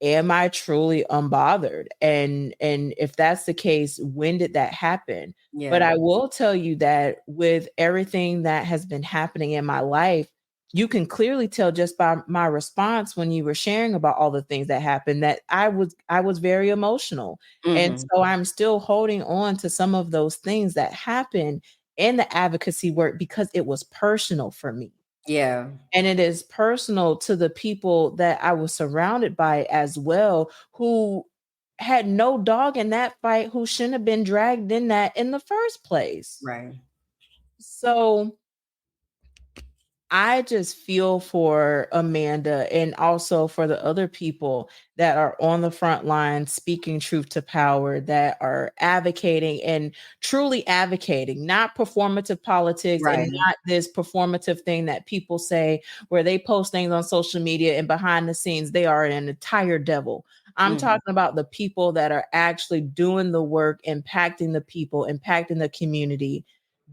am I truly unbothered? And if that's the case, when did that happen? Yeah. But I will tell you that with everything that has been happening in my life, you can clearly tell just by my response when you were sharing about all the things that happened that I was very emotional. And so I'm still holding on to some of those things that happened in the advocacy work because it was personal for me. Yeah. And it is personal to the people that I was surrounded by as well, who had no dog in that fight, who shouldn't have been dragged in that in the first place. Right. So I just feel for Amanda and also for the other people that are on the front line speaking truth to power, that are advocating and truly advocating, not performative politics and not this performative thing that people say where they post things on social media and behind the scenes, they are an entire devil. I'm talking about the people that are actually doing the work, impacting the people, impacting the community.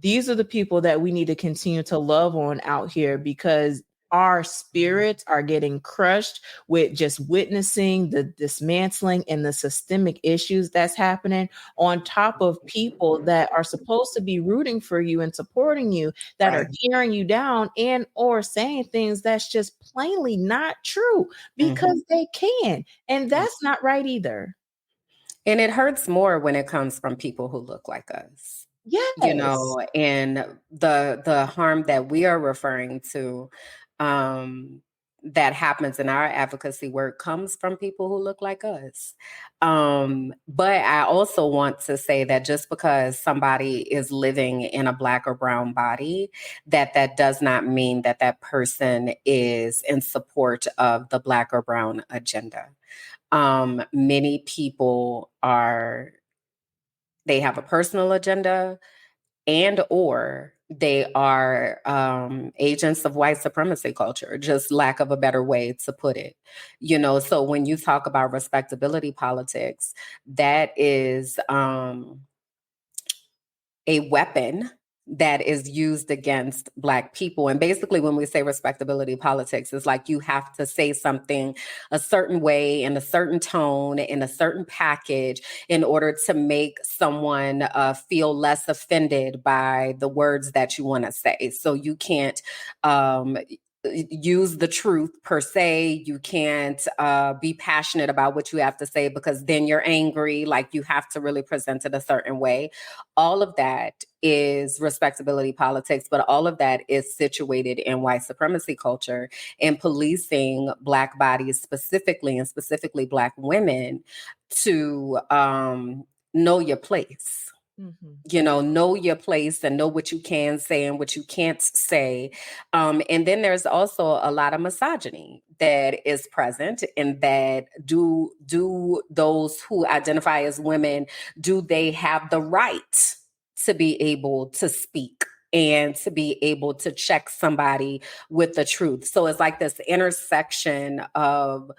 These are the people that we need to continue to love on out here, because our spirits are getting crushed with just witnessing the dismantling and the systemic issues that's happening, on top of people that are supposed to be rooting for you and supporting you, that are tearing you down and or saying things that's just plainly not true because they can. And that's not right either. And it hurts more when it comes from people who look like us. Yes. And the harm that we are referring to that happens in our advocacy work comes from people who look like us. But I also want to say that just because somebody is living in a Black or brown body, that does not mean that that person is in support of the Black or brown agenda. Many people they have a personal agenda and or they are agents of white supremacy culture, just lack of a better way to put it. So when you talk about respectability politics, that is a weapon that is used against Black people. And basically, when we say respectability politics, it's like you have to say something a certain way, in a certain tone, in a certain package, in order to make someone feel less offended by the words that you want to say. So you can't use the truth per se. You can't be passionate about what you have to say, because then you're angry. Like, you have to really present it a certain way. All of that is respectability politics, but all of that is situated in white supremacy culture and policing Black bodies specifically, and specifically Black women, to know your place. Know your place and know what you can say and what you can't say. And then there's also a lot of misogyny that is present, and that do those who identify as women, do they have the right to be able to speak and to be able to check somebody with the truth? So it's like this intersection of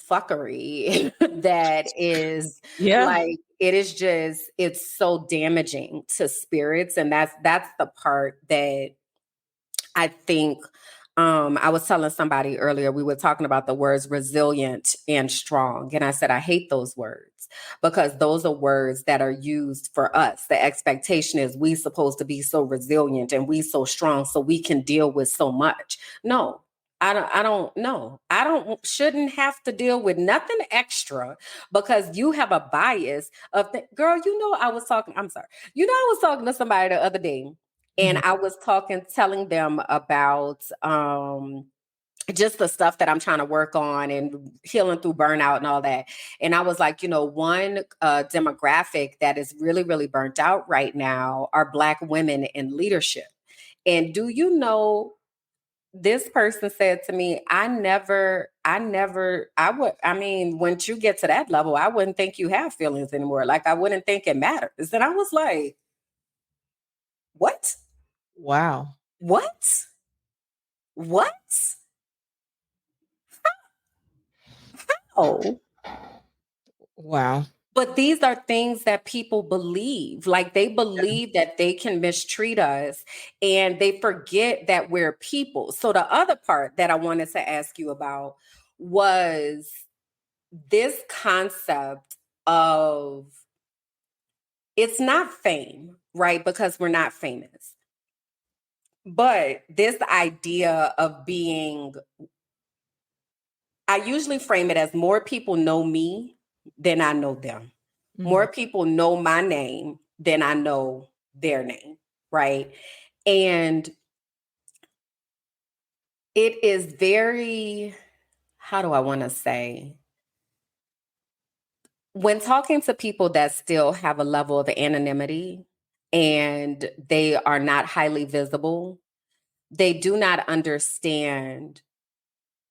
fuckery that is like, it's so damaging to spirits. And that's the part that I think, I was telling somebody earlier, we were talking about the words resilient and strong. And I said, I hate those words, because those are words that are used for us. The expectation is we supposed to be so resilient and we so strong so we can deal with so much. No, I don't know. Shouldn't have to deal with nothing extra, because you have a bias of girl, I was talking to somebody the other day, and I was telling them about just the stuff that I'm trying to work on and healing through burnout and all that. And I was like, one demographic that is really, really burnt out right now are Black women in leadership. And do you know, this person said to me, once you get to that level, I wouldn't think you have feelings anymore. Like, I wouldn't think it matters. And I was like, what? Wow. What? Oh. Wow. But these are things that people believe. Like, they believe that they can mistreat us, and they forget that we're people. So the other part that I wanted to ask you about was this concept of, it's not fame, right? Because we're not famous. But this idea of being, I usually frame it as more people know me than I know them. More people know my name than I know their name, right? And it is very, how do I want to say? When talking to people that still have a level of anonymity and they are not highly visible, they do not understand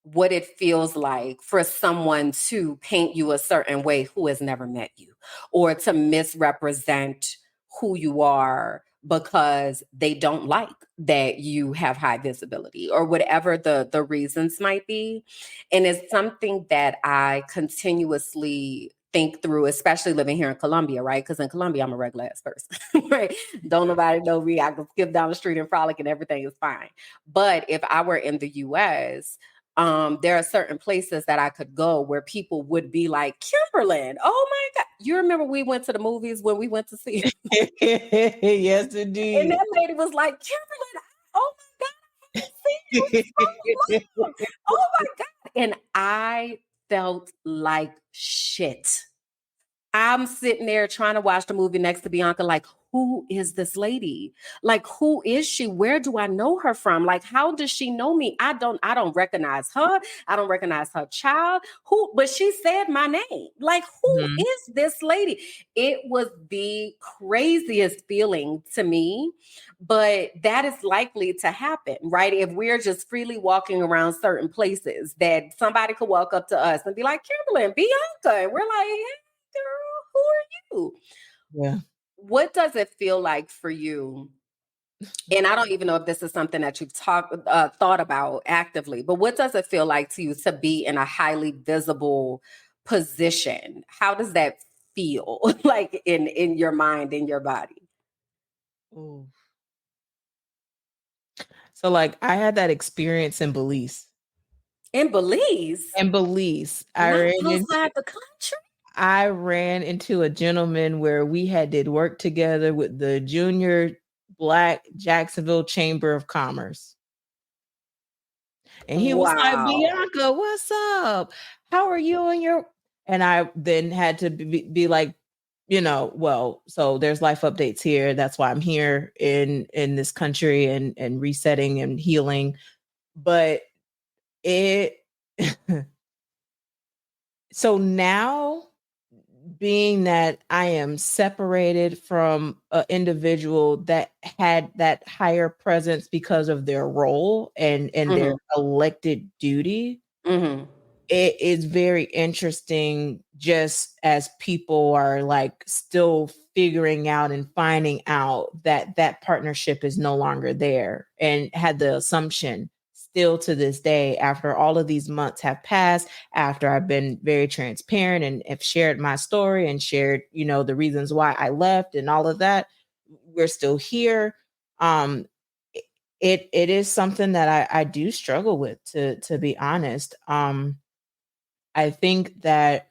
what it feels like for someone to paint you a certain way who has never met you, or to misrepresent who you are because they don't like that you have high visibility, or whatever the reasons might be. And it's something that I continuously think through, especially living here in Colombia, right? Because in Colombia, I'm a regular ass person, right? Don't nobody know me. I can skip down the street and frolic and everything is fine. But if I were in the US, there are certain places that I could go where people would be like, Kimberlyn, oh my God. You remember we went to the movies when we went to see? Yes, indeed. And that lady was like, Kimberlyn, oh my God, I haven't seen you so long. Oh my God. And I felt like shit. I'm sitting there trying to watch the movie next to Bianca, like, who is this lady? Like, who is she? Where do I know her from? Like, how does she know me? I don't recognize her. I don't recognize her child. But she said my name. Like, who is this lady? It was the craziest feeling to me, but that is likely to happen, right? If we're just freely walking around certain places, that somebody could walk up to us and be like, Kimberly, Bianca. And we're like, hey, girl, who are you? Yeah. What does it feel like for you And I don't even know if this is something that you've thought about actively, but what does it feel like to you to be in a highly visible position? How does that feel like in your mind, in your body? Ooh. So like I had that experience in Belize. In Belize? In Belize, Not outside the country? I ran into a gentleman where we did work together with the Junior Black Jacksonville Chamber of Commerce. And he was like, Wow. Bianca, what's up? How are you and your... And I then had to be like, well, so there's life updates here. That's why I'm here in this country and resetting and healing. But it so now, being that I am separated from an individual that had that higher presence because of their role and their elected duty, it is very interesting just as people are like still figuring out and finding out that that partnership is no longer there, and had the assumption still to this day, after all of these months have passed, after I've been very transparent and have shared my story and shared, the reasons why I left and all of that, we're still here. It is something that I do struggle with, to be honest. I think that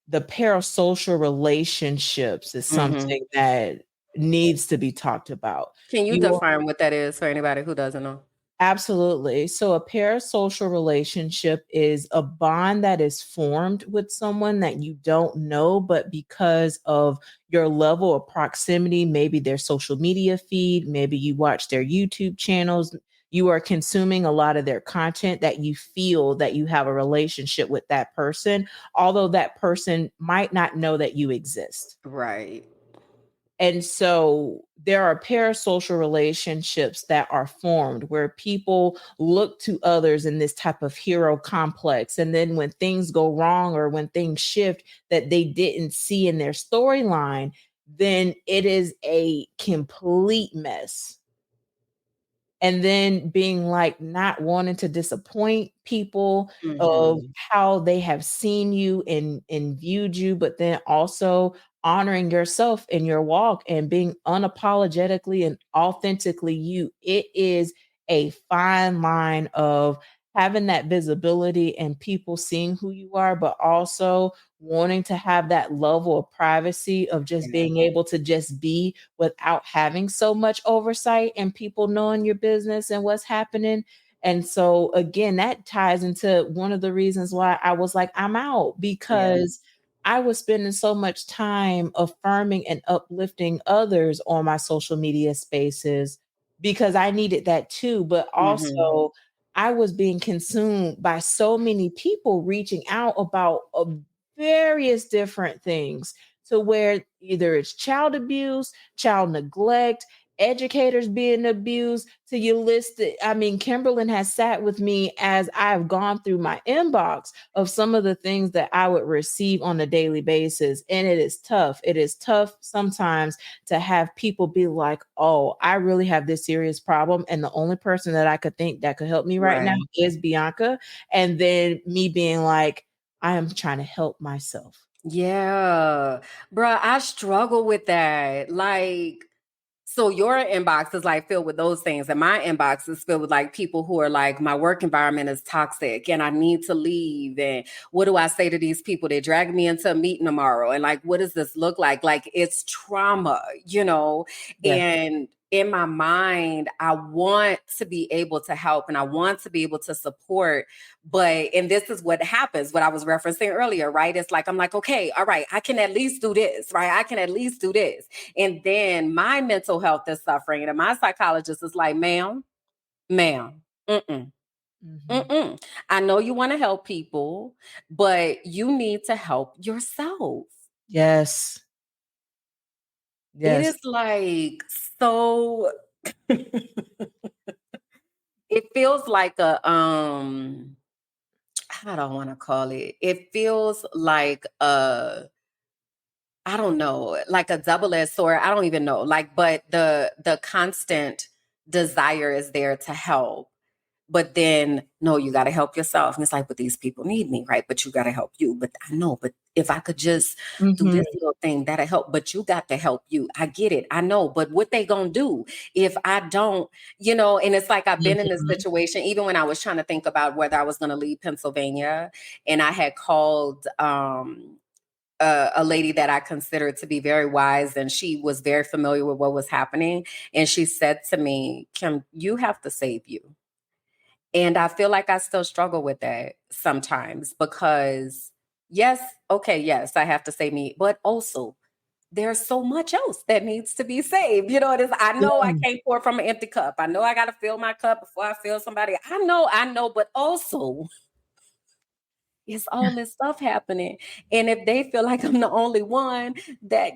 the parasocial relationships is something that needs to be talked about. Can you define what that is for anybody who doesn't know? Absolutely. So a parasocial relationship is a bond that is formed with someone that you don't know, but because of your level of proximity, maybe their social media feed, maybe you watch their YouTube channels, you are consuming a lot of their content, that you feel that you have a relationship with that person, although that person might not know that you exist. Right. And so there are parasocial relationships that are formed where people look to others in this type of hero complex. And then when things go wrong or when things shift that they didn't see in their storyline, then it is a complete mess. And then being like not wanting to disappoint people of how they have seen you and viewed you, but then also honoring yourself in your walk and being unapologetically and authentically you. It is a fine line of having that visibility and people seeing who you are, but also wanting to have that level of privacy of just being able to just be without having so much oversight and people knowing your business and what's happening. And so again, that ties into one of the reasons why I was like, I'm out, because I was spending so much time affirming and uplifting others on my social media spaces because I needed that too. But also I was being consumed by so many people reaching out about various different things, to where either it's child abuse, child neglect, educators being abused, to you list it. I mean, Kimberlyn has sat with me as I've gone through my inbox of some of the things that I would receive on a daily basis. And it is tough. It is tough sometimes to have people be like, oh, I really have this serious problem. And the only person that I could think that could help me right now is Bianca. And then me being like, I am trying to help myself. Yeah, bruh, I struggle with that. Like, so your inbox is like filled with those things, and my inbox is filled with like people who are like, my work environment is toxic and I need to leave. And what do I say to these people? They drag me into a meeting tomorrow. And like, what does this look like? Like, it's trauma, And in my mind, I want to be able to help and I want to be able to support. And this is what happens, what I was referencing earlier, right? It's like, I'm like, okay, all right, I can at least do this, right? I can at least do this. And then my mental health is suffering. And my psychologist is like, ma'am, I know you want to help people, but you need to help yourself. Yes. It is like so it feels like I don't want to call it. It feels like I don't know, like a double-edged sword. I don't even know. Like, but the constant desire is there to help. But then, no, you got to help yourself. And it's like, but these people need me, right? But you got to help you. But I know, but if I could just do this little thing, that'll help. But you got to help you. I get it. I know. But what they going to do if I don't, and it's like I've been in this situation, even when I was trying to think about whether I was going to leave Pennsylvania, and I had called a lady that I considered to be very wise, and she was very familiar with what was happening. And she said to me, Kim, you have to save you. And I feel like I still struggle with that sometimes because yes, I have to save me, but also there's so much else that needs to be saved. It is. I know I can't pour from an empty cup. I know I got to fill my cup before I fill somebody. I know, but also it's all this stuff happening. And if they feel like I'm the only one that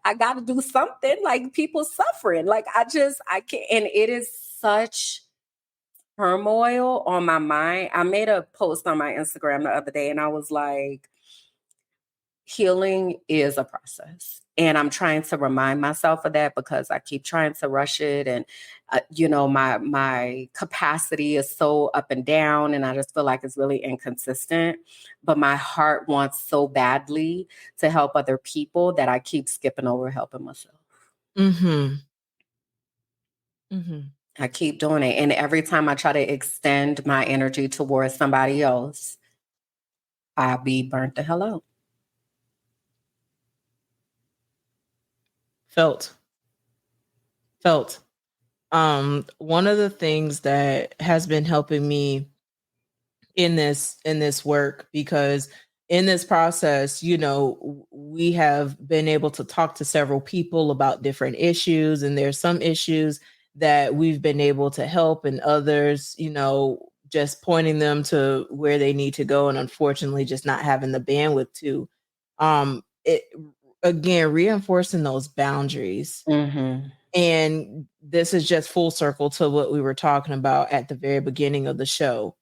I got to do something, like people suffering. Like I can't. And it is such turmoil on my mind. I made a post on my Instagram the other day and I was like, healing is a process. And I'm trying to remind myself of that because I keep trying to rush it. And, my capacity is so up and down and I just feel like it's really inconsistent. But my heart wants so badly to help other people that I keep skipping over helping myself. I keep doing it. And every time I try to extend my energy towards somebody else, I'll be burnt the hell out. Felt. One of the things that has been helping me in this work, because in this process, we have been able to talk to several people about different issues, and there's some issues that we've been able to help and others, just pointing them to where they need to go and unfortunately just not having the bandwidth to. It again reinforcing those boundaries. And this is just full circle to what we were talking about at the very beginning of the show.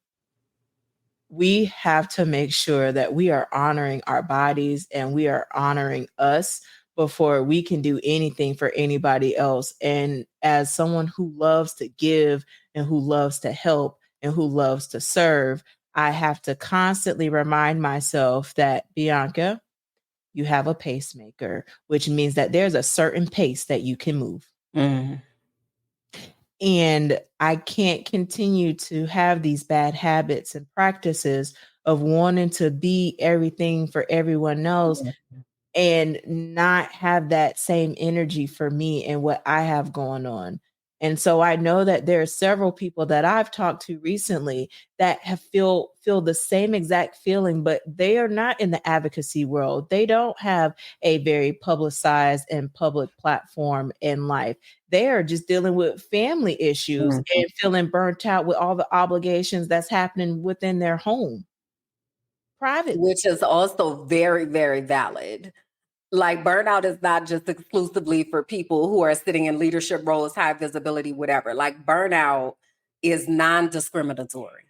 We have to make sure that we are honoring our bodies and we are honoring us before we can do anything for anybody else. And as someone who loves to give and who loves to help and who loves to serve, I have to constantly remind myself that, Bianca, you have a pacemaker, which means that there's a certain pace that you can move. And I can't continue to have these bad habits and practices of wanting to be everything for everyone else and not have that same energy for me and what I have going on. And so I know that there are several people that I've talked to recently that have feel the same exact feeling, but they are not in the advocacy world. They don't have a very publicized and public platform in life. They are just dealing with family issues and feeling burnt out with all the obligations that's happening within their home privately. Which is also very, very valid. Like burnout is not just exclusively for people who are sitting in leadership roles, high visibility, whatever. Like burnout is non-discriminatory.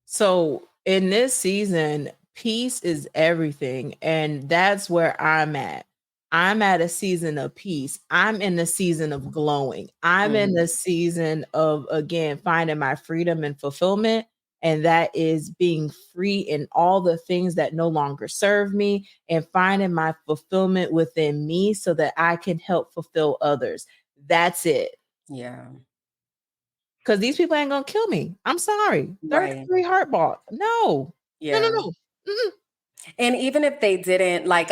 So in this season, peace is everything. And that's where I'm at. I'm at a season of peace. I'm in the season of glowing. I'm in the season of, again, finding my freedom and fulfillment. And that is being free in all the things that no longer serve me and finding my fulfillment within me so that I can help fulfill others. That's it. Yeah. Because these people ain't going to kill me. I'm sorry. Right. 33 heartball. No. Yeah. No. And even if they didn't, like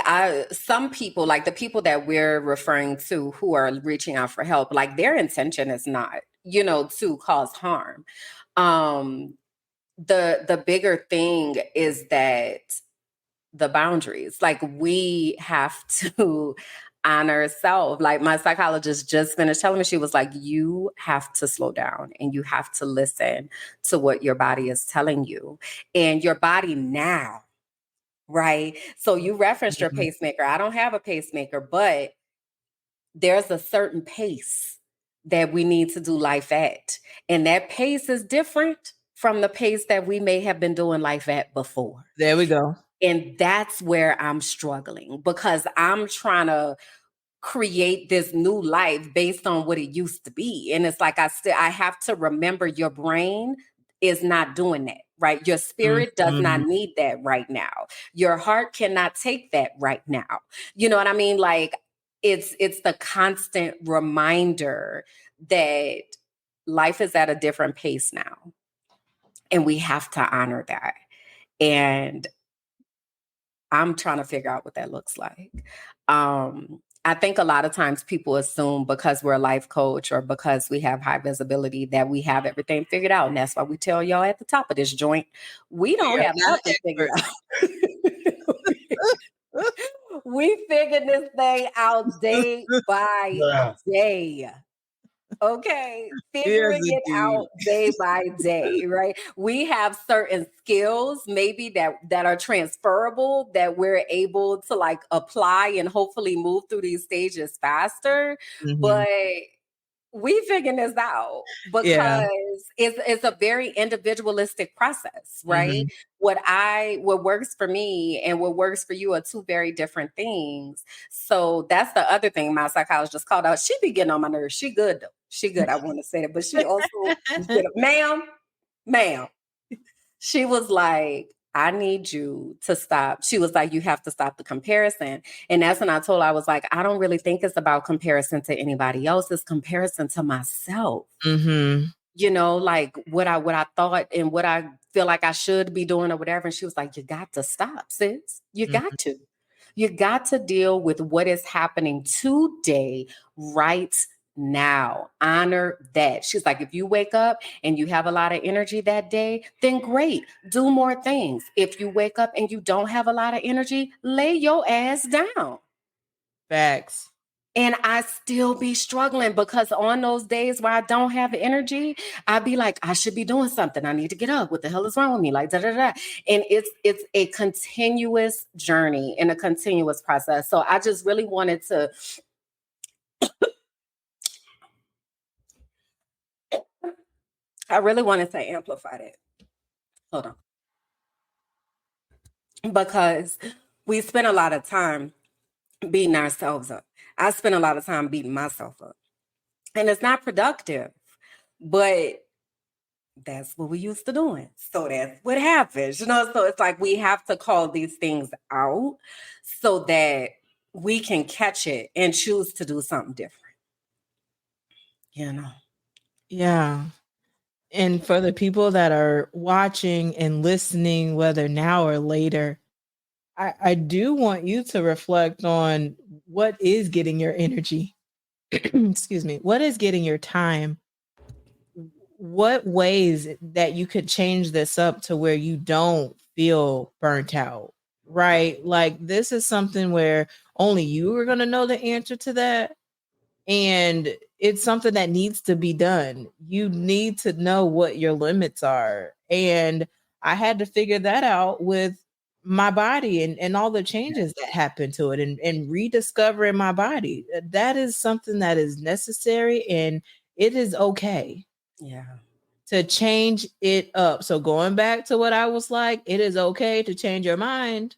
some people, like the people that we're referring to who are reaching out for help, like their intention is not, to cause harm. The bigger thing is that the boundaries, like we have to honor self. Like my psychologist just finished telling me, she was like, you have to slow down and you have to listen to what your body is telling you. And your body now, right? So you referenced your pacemaker. I don't have a pacemaker, but there's a certain pace that we need to do life at. And that pace is different from the pace that we may have been doing life at before. There we go. And that's where I'm struggling because I'm trying to create this new life based on what it used to be. And it's like I have to remember your brain is not doing that, right? Your spirit does not need that right now. Your heart cannot take that right now. You know what I mean? Like it's the constant reminder that life is at a different pace now. And we have to honor that. And I'm trying to figure out what that looks like. I think a lot of times people assume because we're a life coach or because we have high visibility that we have everything figured out. And that's why we tell y'all at the top of this joint, we don't have nothing figured out. We figured this thing out day by day. Okay, figuring it out day by day, right? We have certain skills maybe that are transferable that we're able to like apply and hopefully move through these stages faster. But we figuring this out because it's a very individualistic process, right? What works for me and what works for you are two very different things. So that's the other thing my psychologist called out. She be getting on my nerves. She good though. She good. I want to say that, but she also, ma'am. She was like, I need you to stop. She was like, you have to stop the comparison. And that's when I told her, I was like, I don't really think it's about comparison to anybody else. It's comparison to myself. You know, like what I thought and what I feel like I should be doing or whatever. And she was like, you got to stop, sis. You got to. You got to deal with what is happening today, right now. Honor that. She's like, if you wake up and you have a lot of energy that day, then great. Do more things. If you wake up and you don't have a lot of energy, lay your ass down. Facts. And I still be struggling because on those days where I don't have energy, I'd be like, I should be doing something. I need to get up. What the hell is wrong with me? Like, da, da, da. And it's a continuous journey and a continuous process. So I just really wanted to amplify that. Hold on. Because we spend a lot of time beating ourselves up. I spend a lot of time beating myself up. And it's not productive, but that's what we used to doing. So that's what happens, you know? So it's like we have to call these things out so that we can catch it and choose to do something different, you know? Yeah. And for the people that are watching and listening, whether now or later, I do want you to reflect on what is getting your energy. Excuse me. What is getting your time? What ways that you could change this up to where you don't feel burnt out, right? Like this is something where only you are going to know the answer to that. And it's something that needs to be done. You need to know what your limits are. And I had to figure that out with my body and all the changes that happened to it and rediscovering my body. That is something that is necessary and it is okay. Yeah. To change it up. So going back to what I was like, it is okay to change your mind.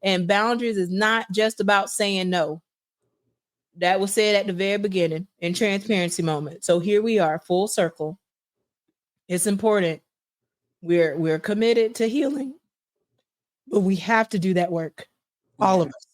And boundaries is not just about saying no. That was said at the very beginning in transparency moment. So here we are, full circle. It's important. We're committed to healing, but we have to do that work. All of us.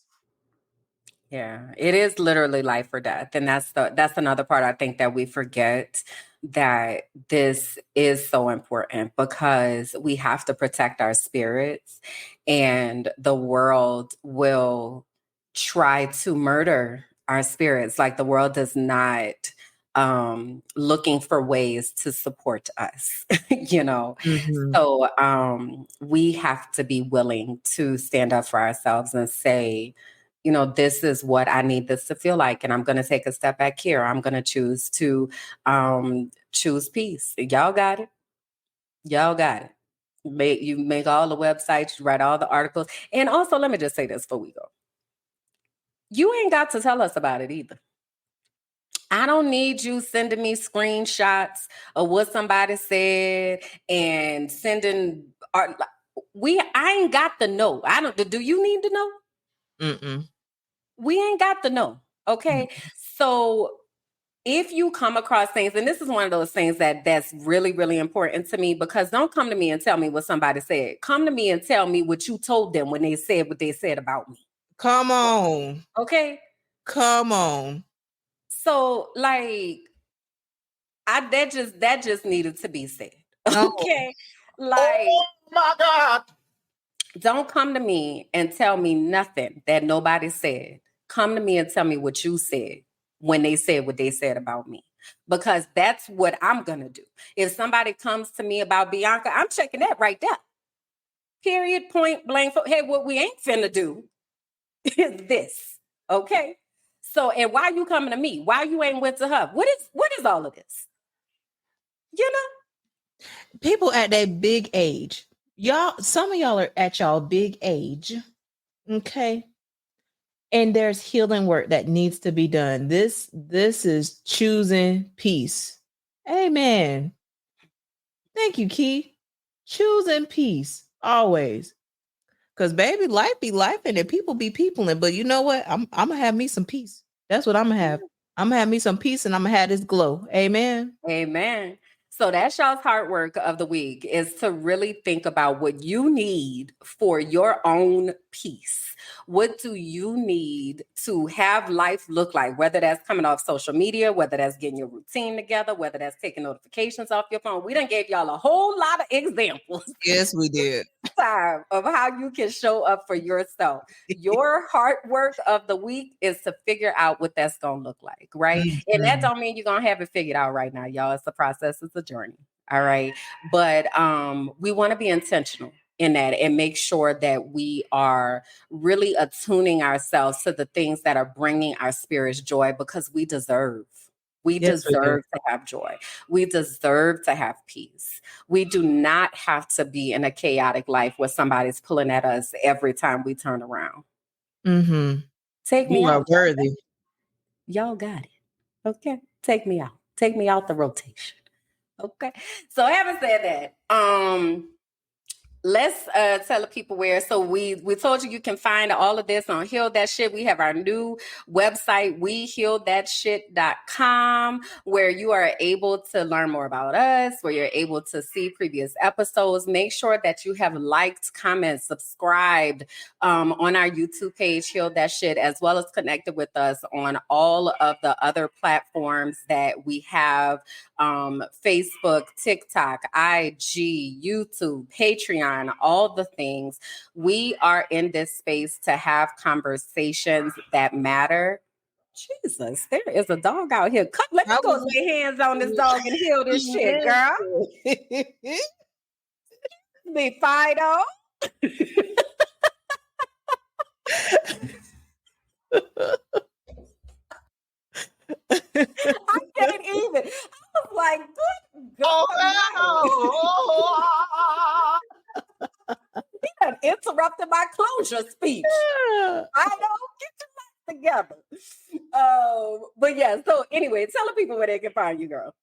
Yeah, it is literally life or death. And that's another part I think that we forget, that this is so important because we have to protect our spirits, and the world will try to murder our spirits. Like the world does not looking for ways to support us, you know. So we have to be willing to stand up for ourselves and say, you know, this is what I need this to feel like. And I'm going to take a step back here. I'm going to choose to choose peace. Y'all got it. Y'all got it. You make all the websites, you write all the articles. And also, let me just say this before we go. You ain't got to tell us about it either. I don't need you sending me screenshots of what somebody said and sending art. I ain't got to know. Do you need to know? We ain't got to know. Okay. So if you come across things, and this is one of those things that's really, really important to me, because don't come to me and tell me what somebody said. Come to me and tell me what you told them when they said what they said about me. Come on. Okay. Come on. So like, that just needed to be said. Okay. Like, oh my God. Don't come to me and tell me nothing that nobody said. Come to me and tell me what you said when they said what they said about me. Because that's what I'm going to do. If somebody comes to me about Bianca, I'm checking that right there. Period, point blank. Hey, what we ain't finna do is this. Okay? So, and why you coming to me? Why you ain't went to her? What is all of this? You know? People at that big age. Y'all, some of y'all are at y'all big age. Okay. And there's healing work that needs to be done. This is choosing peace. Amen. Thank you, Key. Choosing peace always. Cause baby, life be life and people be peopling. But you know what? I'm gonna have me some peace. That's what I'm gonna have. I'm gonna have me some peace and I'm gonna have this glow. Amen. Amen. So that's y'all's hard work of the week, is to really think about what you need for your own peace. What do you need to have life look like? Whether that's coming off social media, whether that's getting your routine together, whether that's taking notifications off your phone. We done gave y'all a whole lot of examples. Yes, we did. Time of how you can show up for yourself. Your hard work of the week is to figure out what that's gonna look like, right? Mm-hmm. And that don't mean you're gonna have it figured out right now, y'all. It's a process, it's a journey. All right. But we want to be intentional in that and make sure that we are really attuning ourselves to the things that are bringing our spirits joy, because we deserve. We deserve to have joy. We deserve to have peace. We do not have to be in a chaotic life where somebody's pulling at us every time we turn around. Mm-hmm. Take me out. You are worthy. Y'all got it. Okay. Take me out. Take me out the rotation. Okay. So having said that, let's tell the people where. So we told you can find all of this on Heal That Shit. We have our new website, wehealthatshit.com, where you are able to learn more about us, where you're able to see previous episodes. Make sure that you have liked, commented, subscribed on our YouTube page, Heal That Shit, as well as connected with us on all of the other platforms that we have. Facebook, TikTok, IG, YouTube, Patreon, all the things. We are in this space to have conversations that matter. Jesus, there is a dog out here. Let me go lay hands on this dog and heal this shit, girl. Be Fido. I can't even. I was like, good God. Oh, he done interrupted my closure speech. I don't get your life together. But yeah, so anyway, tell the people where they can find you, girl.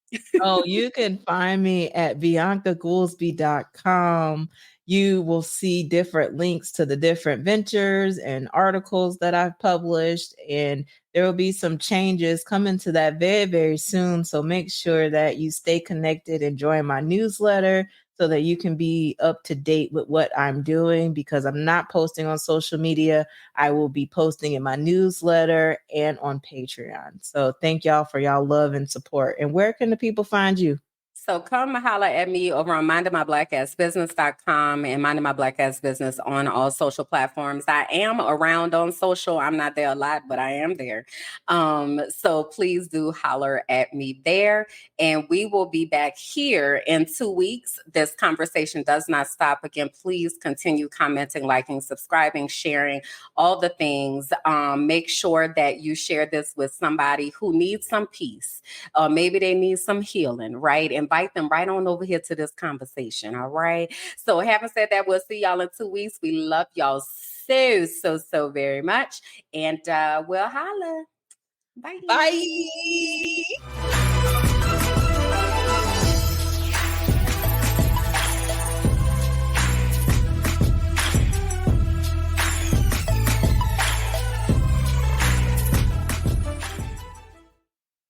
You can find me at biancagoolsby.com. You will see different links to the different ventures and articles that I've published, and there will be some changes coming to that very, very soon. So make sure that you stay connected and join my newsletter so that you can be up to date with what I'm doing, because I'm not posting on social media. I will be posting in my newsletter and on Patreon. So thank y'all for y'all love and support. And where can the people find you? So come holler at me over on mindingmyblackAssBusiness.com and Minding My Black Ass Business on all social platforms. I am around on social. I'm not there a lot, but I am there. So please do holler at me there. And we will be back here in 2 weeks. This conversation does not stop. Again, please continue commenting, liking, subscribing, sharing, all the things. Make sure that you share this with somebody who needs some peace. Maybe they need some healing, right? Invite them right on over here to this conversation, all right? So having said that, we'll see y'all in 2 weeks. We love y'all so very much. And we'll holla. Bye. Bye.